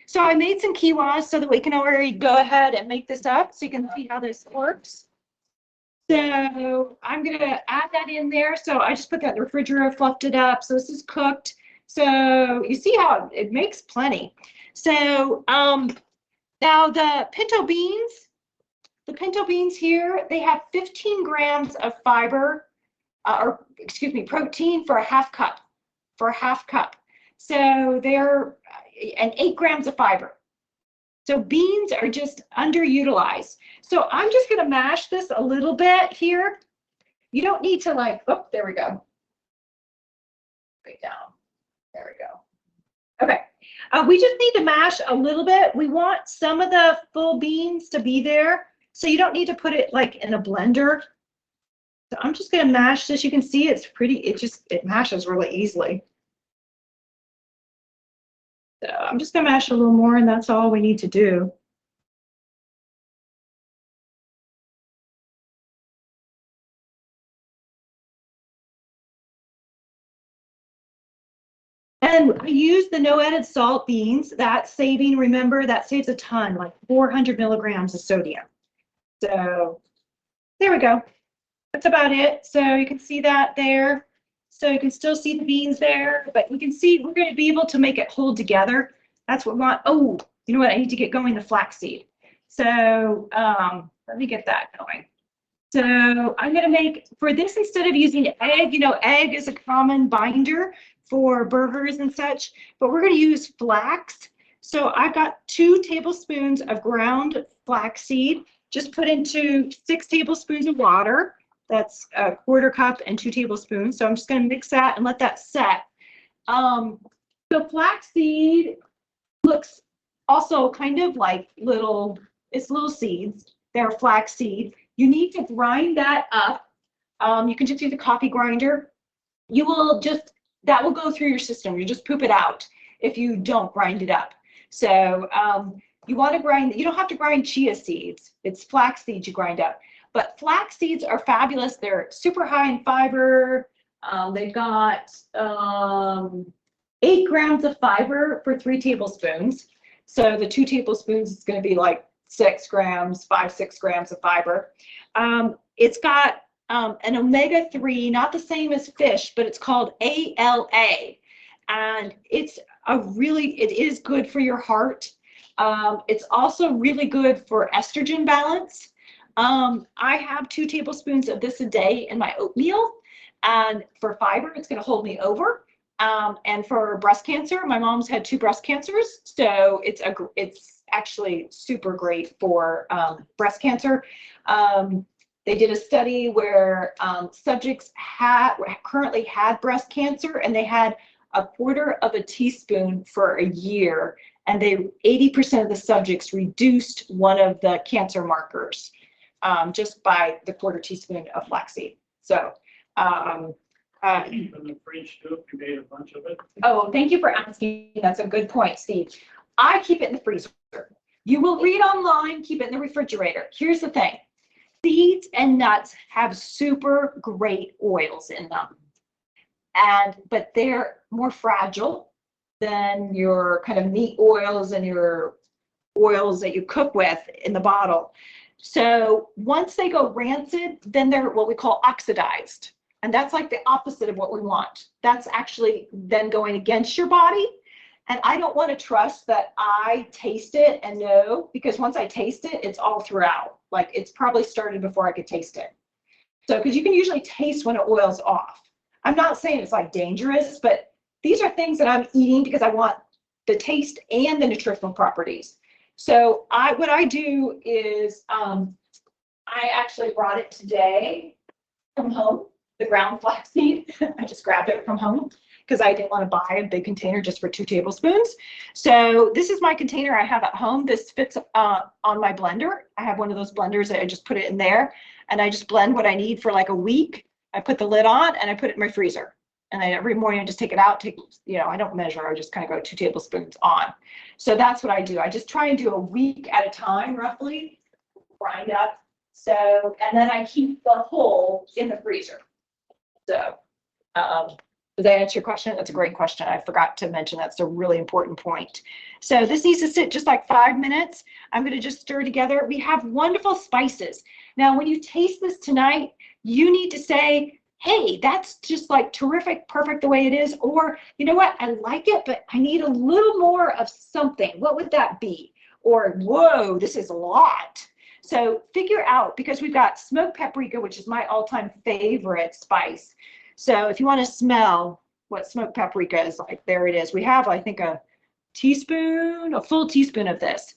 so I made some quinoa so that we can already go ahead and make this up so you can see how this works. So I'm going to add that in there. So I just put that in the refrigerator, fluffed it up. So this is cooked. So you see how it makes plenty. So now the pinto beans here, they have 15 grams of fiber, or excuse me, protein for 1/2 cup. For 1/2 cup. So they're, and 8 grams of fiber. So beans are just underutilized. So I'm just going to mash this a little bit here. You don't need to like, oh, there we go. Right down. There we go. Okay. We just need to mash a little bit. We want some of the full beans to be there. So you don't need to put it like in a blender. So I'm just going to mash this. You can see it's pretty, it mashes really easily. So I'm just going to mash a little more, and that's all we need to do. And I use the no added salt beans. That's saving, remember, that saves a ton, like 400 milligrams of sodium. So there we go. That's about it. So you can see that there. So you can still see the beans there, but you can see we're going to be able to make it hold together. That's what we want. Oh, you know what? I need to get going the flaxseed. So let me get that going. So I'm going to make, for this, instead of using egg, you know, egg is a common binder for burgers and such, but we're going to use flax. So I've got 2 tablespoons of ground flaxseed, just put into 6 tablespoons of water. That's 1/4 cup and 2 tablespoons. So I'm just going to mix that and let that set. So flaxseed looks also kind of like little seeds. They're flax seed. You need to grind that up. You can just use a coffee grinder. You will just, that will go through your system. You just poop it out. if you don't grind it up. So you want to grind, you don't have to grind chia seeds. It's flax seeds you grind up. But flax seeds are fabulous. They're super high in fiber. They've got 8 grams of fiber for 3 tablespoons. So the 2 tablespoons is going to be like 6 grams, 6 grams of fiber. It's got an omega-3, not the same as fish, but it's called ALA. And it is good for your heart. It's also really good for estrogen balance. I have 2 tablespoons of this a day in my oatmeal. And for fiber, it's going to hold me over. And for breast cancer, my mom's had 2 breast cancers. So it's actually super great for breast cancer. They did a study where subjects currently had breast cancer, and they had a 1/4 teaspoon for a year, and 80% of the subjects reduced one of the cancer markers just by the 1/4 teaspoon of flaxseed. So From the fridge too, if you made a bunch of it. oh, thank you for asking. That's a good point, Steve. I keep it in the freezer. You will read online, keep it in the refrigerator. Here's the thing. Seeds and nuts have super great oils in them. But they're more fragile than your kind of meat oils and your oils that you cook with in the bottle. So once they go rancid, then they're what we call oxidized. And that's like the opposite of what we want. That's actually then going against your body. And I don't want to trust that I taste it and know, because once I taste it, it's all throughout. Like it's probably started before I could taste it. So, because you can usually taste when it oils off. I'm not saying it's like dangerous, but these are things that I'm eating because I want the taste and the nutritional properties. So what I do is I actually brought it today from home, the ground flaxseed. I just grabbed it from home because I didn't want to buy a big container just for 2 tablespoons. So this is my container I have at home. This fits on my blender. I have one of those blenders that I just put it in there, and I just blend what I need for like a week. I put the lid on and I put it in my freezer. And every morning I just take it out, I don't measure, I just kind of go 2 tablespoons on. So that's what I do. I just try and do a week at a time, roughly, grind up. So, and then I keep the whole in the freezer. So, does that answer your question? That's a great question. I forgot to mention that's a really important point. So this needs to sit just like 5 minutes. I'm going to just stir together. We have wonderful spices. Now, when you taste this tonight, you need to say, hey, that's just like terrific, perfect the way it is. Or, you know what, I like it, but I need a little more of something. What would that be? Or, whoa, this is a lot. So figure out, because we've got smoked paprika, which is my all-time favorite spice. So if you want to smell what smoked paprika is like, there it is. We have, I think, a full teaspoon of this.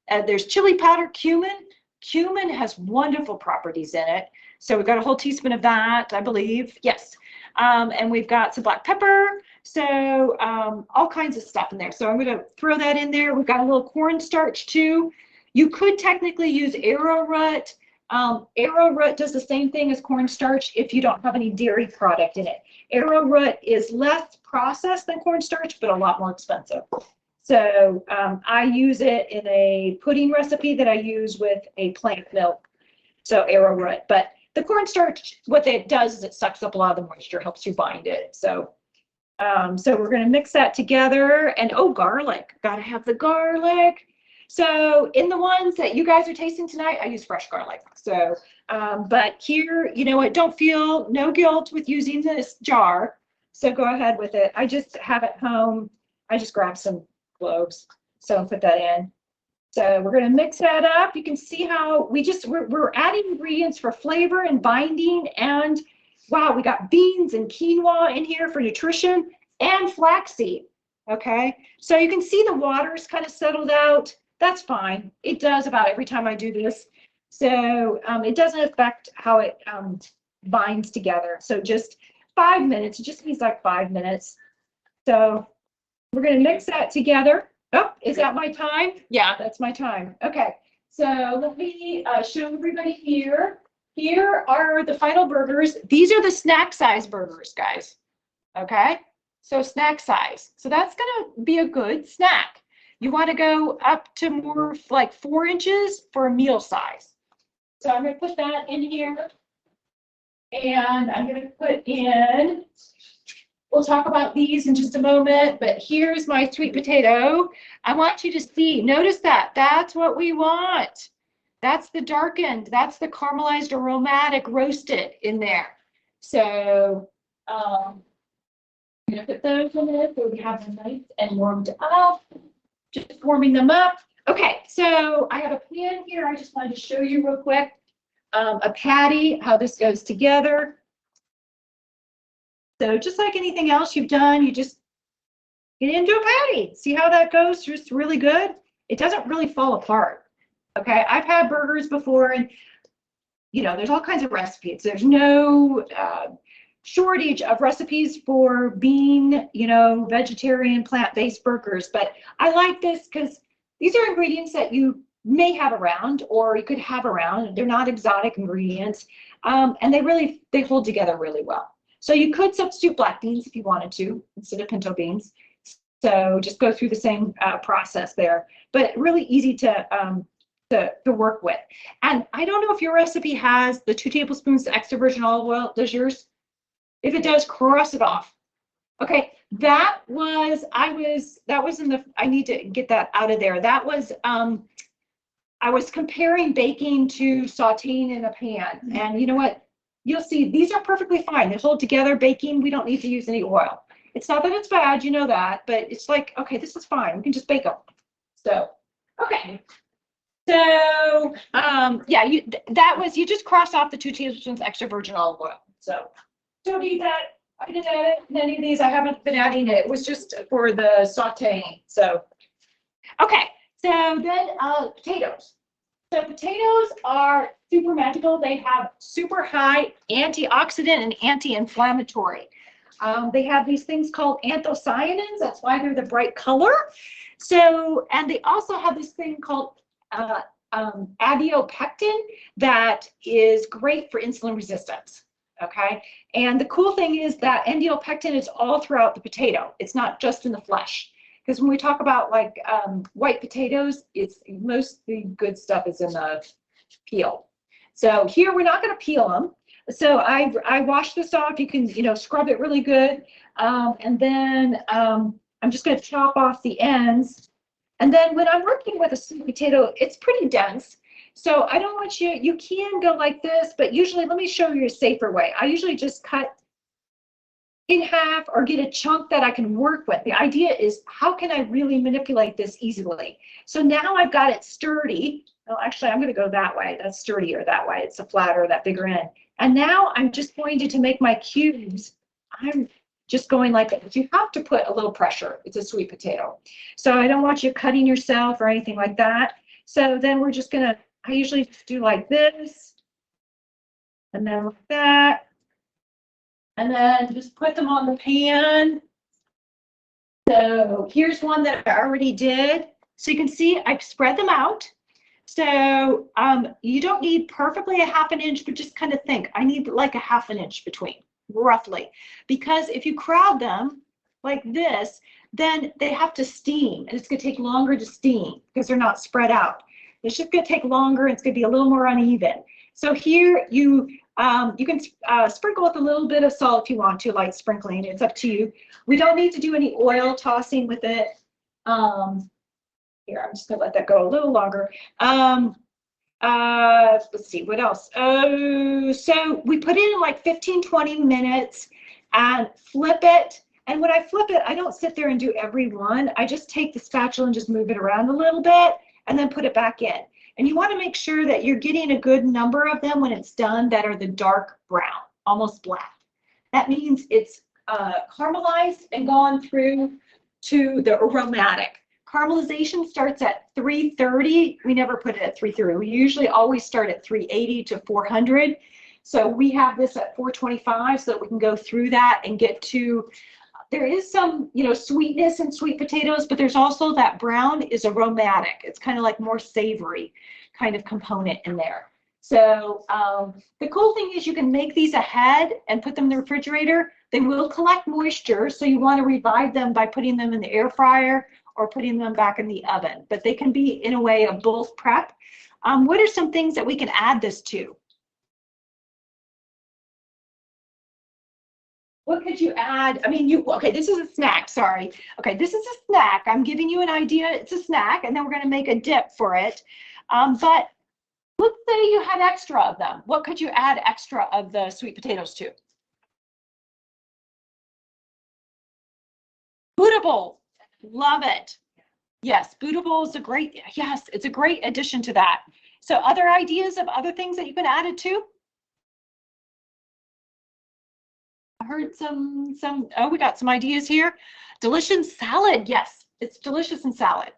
There's chili powder, cumin. Cumin has wonderful properties in it. So we've got a whole teaspoon of that, I believe. Yes. And we've got some black pepper. So all kinds of stuff in there. So I'm going to throw that in there. We've got a little cornstarch too. You could technically use arrowroot. Arrowroot does the same thing as cornstarch if you don't have any dairy product in it. Arrowroot is less processed than cornstarch, but a lot more expensive. So I use it in a pudding recipe that I use with a plant milk. So arrowroot, but the cornstarch, what it does is it sucks up a lot of the moisture, helps you bind it. So we're going to mix that together. And oh, garlic, got to have the garlic. So in the ones that you guys are tasting tonight, I use fresh garlic. So, but here, you know what, don't feel no guilt with using this jar. So go ahead with it. I just have at home, I just grab some cloves. So I'll put that in. So we're going to mix that up. You can see how we're adding ingredients for flavor and binding. And wow, we got beans and quinoa in here for nutrition and flaxseed. Okay. So you can see the water's kind of settled out. That's fine. It does about every time I do this. So it doesn't affect how it binds together. So just 5 minutes. It just needs like 5 minutes. So we're going to mix that together. Oh, is that my time? Yeah, that's my time. Okay. So let me show everybody here. Here are the final burgers. These are the snack size burgers, guys. Okay. So snack size. So that's going to be a good snack. You want to go up to more like 4 inches for a meal size. So I'm going to put that in here. And I'm going to put in, we'll talk about these in just a moment, but here's my sweet potato. I want you to see, notice that, that's what we want. That's the darkened, that's the caramelized aromatic roasted in there. So, I'm going to put those in there so we have them nice and warmed up. Just warming them up. Okay, so I have a pan here. I just wanted to show you real quick a patty, how this goes together. So just like anything else you've done, you just get into a patty. See how that goes? Just really good. It doesn't really fall apart. Okay, I've had burgers before, and you know, there's all kinds of recipes. There's no shortage of recipes for being, you know, vegetarian, plant-based burgers. But I like this because these are ingredients that you may have around, or you could have around. They're not exotic ingredients, and they hold together really well. So you could substitute black beans if you wanted to instead of pinto beans. So just go through the same process there, but really easy to work with. And I don't know if your recipe has the 2 tablespoons extra virgin olive oil. Does yours? If it does, cross it off. Okay, I need to get that out of there. That was, I was comparing baking to sauteing in a pan. And you know what? You'll see these are perfectly fine. They hold together. Baking, we don't need to use any oil. It's not that it's bad, you know that, but it's like, okay, this is fine. We can just bake them. So, okay. So, yeah, you just cross off the 2 tablespoons extra virgin olive oil. So, don't need that. I didn't add it in any of these. I haven't been adding it. It was just for the sauteing. So, okay. So then potatoes. So potatoes are super magical. They have super high antioxidant and anti-inflammatory. They have these things called anthocyanins. That's why they're the bright color. So, and they also have this thing called adiopectin that is great for insulin resistance. Okay. And the cool thing is that adiopectin is all throughout the potato. It's not just in the flesh. Because when we talk about like white potatoes, it's most the good stuff is in the peel. So here we're not going to peel them. So I washed this off. You can, you know, scrub it really good. And then I'm just going to chop off the ends. And then when I'm working with a sweet potato, it's pretty dense. So I don't want you can go like this, but usually, let me show you a safer way. I usually just cut in half or get a chunk that I can work with. The idea is, how can I really manipulate this easily? So now I've got it sturdy. Well, actually, I'm going to go that way. That's sturdier that way. It's a flatter, that bigger end. And now I'm just going to make my cubes. I'm just going like that. You have to put a little pressure. It's a sweet potato. So I don't want you cutting yourself or anything like that. So then we're just going to, I usually just do like this. And then like that. And then just put them on the pan. So here's one that I already did. So you can see I've spread them out. So you don't need perfectly a ½ inch, but just kind of think, I need like a ½ inch between, roughly. Because if you crowd them like this, then they have to steam, and it's going to take longer to steam because they're not spread out. It's just going to take longer, and it's going to be a little more uneven. So here you can sprinkle with a little bit of salt if you want to, light sprinkling. It's up to you. We don't need to do any oil tossing with it. Here, I'm just going to let that go a little longer. Let's see, what else? So we put it in like 15-20 minutes and flip it. And when I flip it, I don't sit there and do every one. I just take the spatula and just move it around a little bit and then put it back in. And you want to make sure that you're getting a good number of them when it's done that are the dark brown, almost black. That means it's caramelized and gone through to the aromatic. Caramelization starts at 330. We never put it at 330. We usually always start at 380 to 400. So we have this at 425 so that we can go through that and get to, there is some, you know, sweetness in sweet potatoes, but there's also that brown is aromatic. It's kind of like more savory kind of component in there. So the cool thing is you can make these ahead and put them in the refrigerator. They will collect moisture, so you want to revive them by putting them in the air fryer or putting them back in the oven. But they can be, in a way, a both prep. What are some things that we can add this to? What could you add? I mean, okay, this is a snack, sorry. Okay, this is a snack. I'm giving you an idea. It's a snack, and then we're going to make a dip for it. But let's say you had extra of them. What could you add extra of the sweet potatoes to? Bootable. Love it. Yes, bootable is a great, yes, it's a great addition to that. So other ideas of other things that you can add it to? I heard oh, we got some ideas here. Delicious salad. Yes, it's delicious in salad.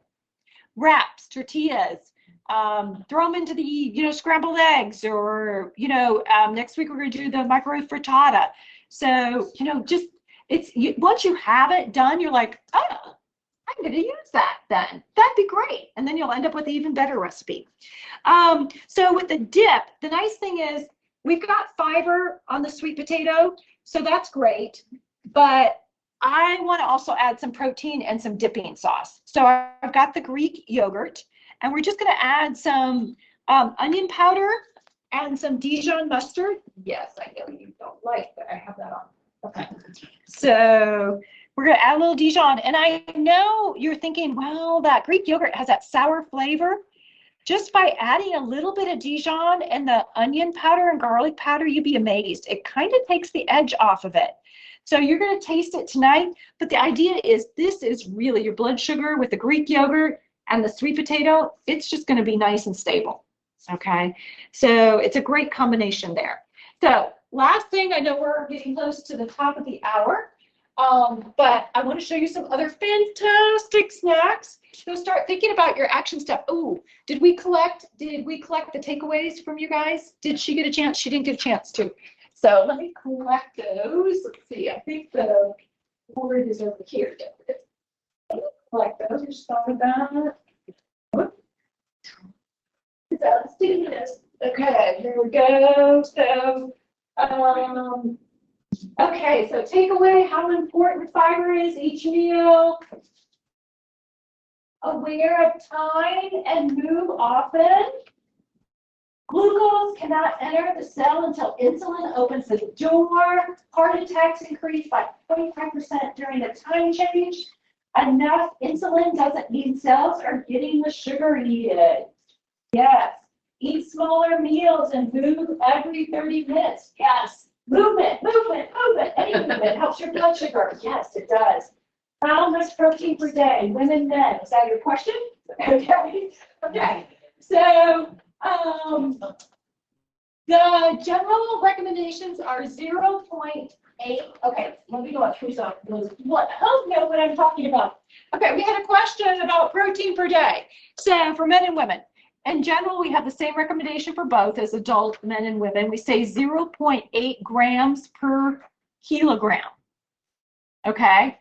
Wraps, tortillas, throw them into the, scrambled eggs, or, next week we're going to do the microwave frittata. So, just, once you have it done, you're like, oh, I'm going to use that then. That'd be great. And then you'll end up with an even better recipe. So with the dip, the nice thing is we've got fiber on the sweet potato, so that's great. But I want to also add some protein and some dipping sauce. So I've got the Greek yogurt, and we're just going to add some onion powder and some Dijon mustard. Yes, I know you don't like, but I have that on. Okay. So we're going to add a little Dijon. And I know you're thinking, well, that Greek yogurt has that sour flavor. Just by adding a little bit of Dijon and the onion powder and garlic powder, you'd be amazed. It kind of takes the edge off of it. So you're going to taste it tonight. But the idea is this is really your blood sugar with the Greek yogurt and the sweet potato. It's just going to be nice and stable. Okay. So it's a great combination there. So last thing, I know we're getting close to the top of the hour. But I want to show you some other fantastic snacks. So start thinking about your action step. Oh, did we collect the takeaways from you guys? Did she get a chance? She didn't get a chance to. So let me collect those. Let's see. I think the board is over here. Let me collect those. Just thought of that. So let's do this. Okay, here we go. So okay, so take away how important fiber is each meal. Aware of time and move often. Glucose cannot enter the cell until insulin opens the door. Heart attacks increase by 25% during the time change. Enough insulin doesn't mean cells are getting the sugar needed. Yes. Eat smaller meals and move every 30 minutes. Yes. Movement. Any movement helps your blood sugar. Yes, it does. How much protein per day? Women, men. Is that your question? Okay. Okay. So the general recommendations are 0.8. Okay, let me go up. Who's up? What? Oh, know what I'm talking about. Okay, we had a question about protein per day. So for men and women. In general, we have the same recommendation for both as adult men and women. We say 0.8 grams per kilogram. Okay,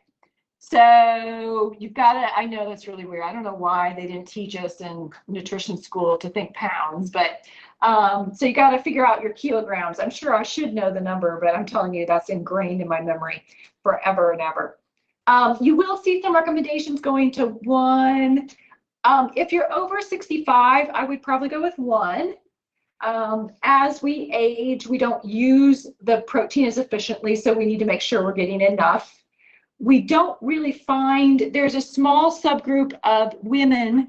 so you've got to, I know that's really weird. I don't know why they didn't teach us in nutrition school to think pounds, but so you got to figure out your kilograms. I'm sure I should know the number, but I'm telling you that's ingrained in my memory forever and ever. You will see some recommendations going to 1. If you're over 65, I would probably go with 1. As we age, we don't use the protein as efficiently, so we need to make sure we're getting enough. We don't really find, there's a small subgroup of women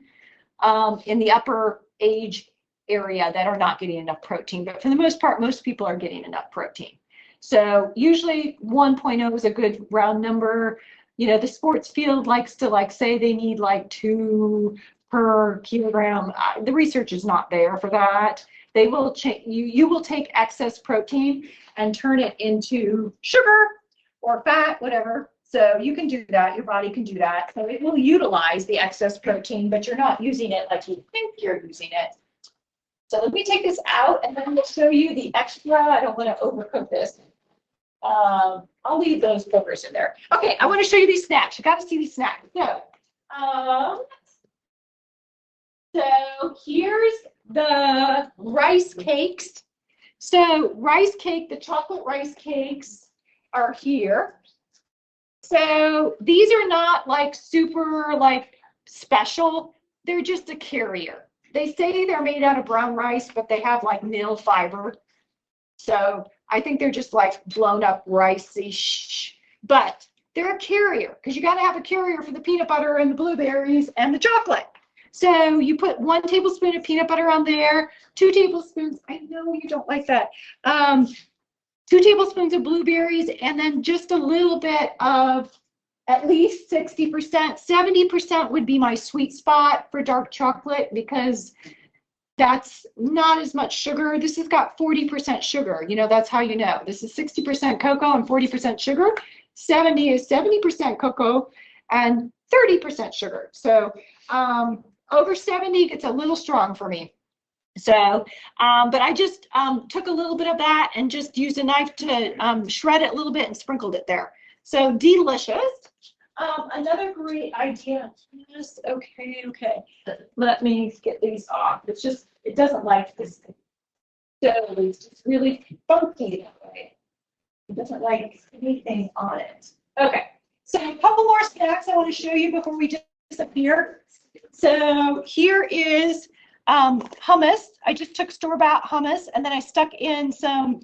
in the upper age area that are not getting enough protein, but for the most part, most people are getting enough protein. So usually 1.0 is a good round number. You know, the sports field likes to say they need 2 per kilogram. The research is not there for that. They will you will take excess protein and turn it into sugar or fat, whatever. So you can do that. Your body can do that. So it will utilize the excess protein, but you're not using it like you think you're using it. So let me take this out, and then we'll show you the extra. I don't want to overcook this. I'll leave those boogers in there. Okay, I want to show you these snacks. You got to see these snacks. So here's the rice cakes. So rice cake, the chocolate rice cakes, are here. So these are not like super like special. They're just a carrier. They say they're made out of brown rice, but they have like nil fiber. So I think they're just like blown up ricey, but they're a carrier because you got to have a carrier for the peanut butter and the blueberries and the chocolate. So you put 1 tablespoon of peanut butter on there, 2 tablespoons. I know you don't like that. 2 tablespoons of blueberries, and then just a little bit of at least 60%. 70% would be my sweet spot for dark chocolate because that's not as much sugar. This has got 40% sugar. You know, that's how you know. This is 60% cocoa and 40% sugar. 70 is 70% cocoa and 30% sugar. So over 70 gets a little strong for me. So, but I just took a little bit of that and just used a knife to shred it a little bit and sprinkled it there. So delicious. Another great idea. Yes, okay. Let me get these off. It's just, it doesn't like this thing. So it's just really funky that way. It doesn't like anything on it. Okay, so a couple more snacks I want to show you before we disappear. So here is hummus. I just took store-bought hummus and then I stuck in some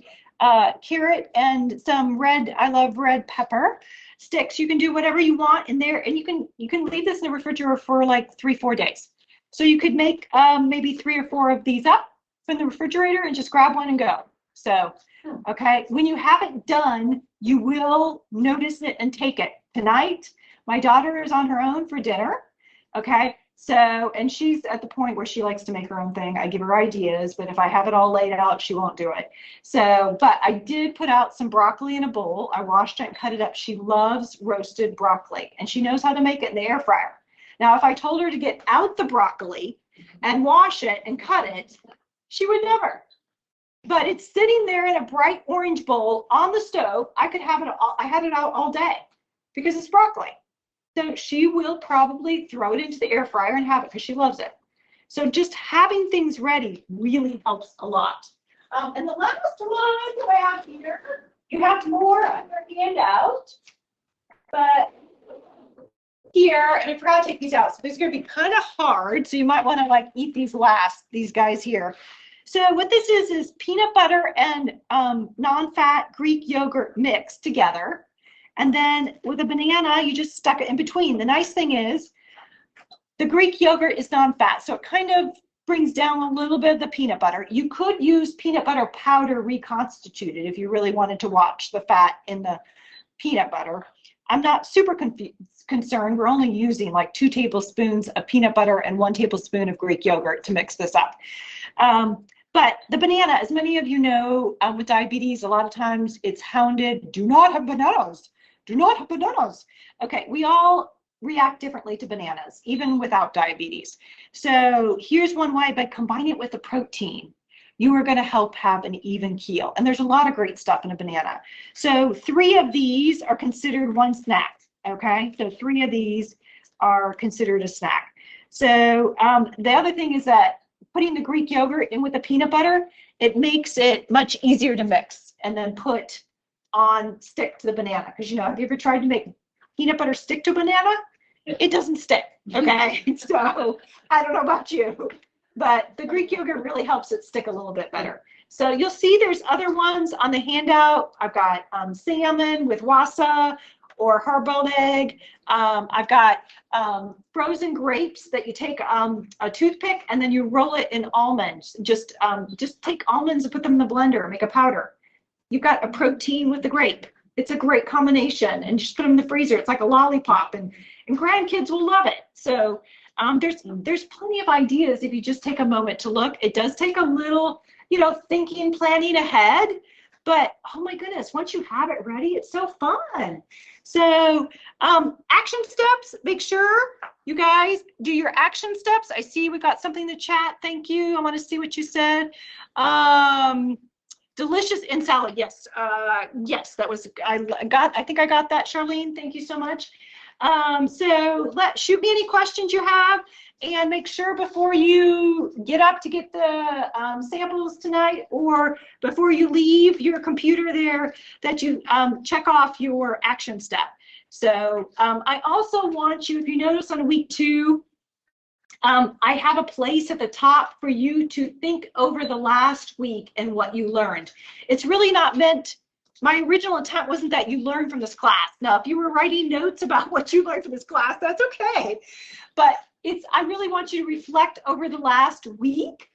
carrot and some red, I love red pepper sticks. You can do whatever you want in there, and you can leave this in the refrigerator for like 3-4 days. So you could make maybe 3 or 4 of these up from the refrigerator and just grab one and go. So, okay, when you have it done, you will notice it and take it. Tonight, my daughter is on her own for dinner. Okay, so, and she's at the point where she likes to make her own thing. I give her ideas, but if I have it all laid out, she won't do it. So, but I did put out some broccoli in a bowl. I washed it and cut it up. She loves roasted broccoli, and she knows how to make it in the air fryer. Now, if I told her to get out the broccoli and wash it and cut it, she would never. But it's sitting there in a bright orange bowl on the stove. I could have it all, I had it out all day because it's broccoli. So she will probably throw it into the air fryer and have it because she loves it. So just having things ready really helps a lot. And the last one I have here, you have more on your handout, but here, and I forgot to take these out, so these are going to be kind of hard, so you might want to like eat these last, these guys here. So what this is peanut butter and non-fat Greek yogurt mixed together. And then with a banana, you just stuck it in between. The nice thing is the Greek yogurt is non-fat, so it kind of brings down a little bit of the peanut butter. You could use peanut butter powder reconstituted if you really wanted to watch the fat in the peanut butter. I'm not super concerned. We're only using like 2 tablespoons of peanut butter and 1 tablespoon of Greek yogurt to mix this up. But the banana, as many of you know, with diabetes, a lot of times it's hounded, do not have bananas. Do not have bananas. Okay, we all react differently to bananas, even without diabetes. So here's one way: by combining it with the protein, you are going to help have an even keel. And there's a lot of great stuff in a banana. So 3 of these are considered one snack. Okay, so 3 of these are considered a snack. So the other thing is that putting the Greek yogurt in with the peanut butter, it makes it much easier to mix and then put on stick to the banana. Because, you know, have you ever tried to make peanut butter stick to a banana? It doesn't stick. Okay, so I don't know about you, but the Greek yogurt really helps it stick a little bit better. So you'll see there's other ones on the handout. I've got salmon with wasa or hard-boiled egg. I've got frozen grapes that you take a toothpick and then you roll it in almonds. Just take almonds and put them in the blender and make a powder. You've got a protein with the grape. It's a great combination, and just put them in the freezer. It's like a lollipop, and grandkids will love it. So there's plenty of ideas if you just take a moment to look. It does take a little, you know, thinking, planning ahead. But oh my goodness, once you have it ready, it's so fun. So action steps, make sure you guys do your action steps. I see we got something in the chat. Thank you. I want to see what you said. Delicious in salad. Yes. Yes, that was, I think I got that, Charlene. Thank you so much. So shoot me any questions you have, and make sure before you get up to get the samples tonight, or before you leave your computer there, that you check off your action step. So I also want you, if you notice on week 2, I have a place at the top for you to think over the last week and what you learned. It's really not meant, my original intent wasn't that you learned from this class. Now, if you were writing notes about what you learned from this class, that's okay. But I really want you to reflect over the last week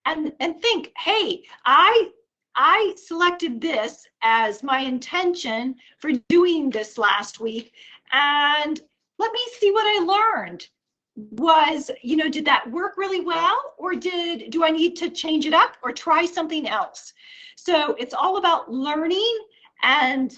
and think, hey, I selected this as my intention for doing this last week, and let me see what I learned. Did that work really well, or do I need to change it up or try something else? So it's all about learning and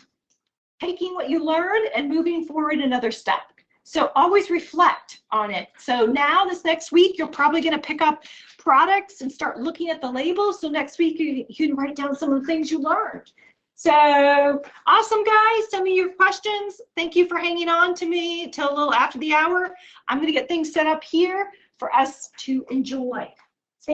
taking what you learned and moving forward another step. So always reflect on it. So now this next week, you're probably going to pick up products and start looking at the labels. So next week, you can write down some of the things you learned. So awesome, guys. Send me your questions. Thank you for hanging on to me till a little after the hour. I'm going to get things set up here for us to enjoy.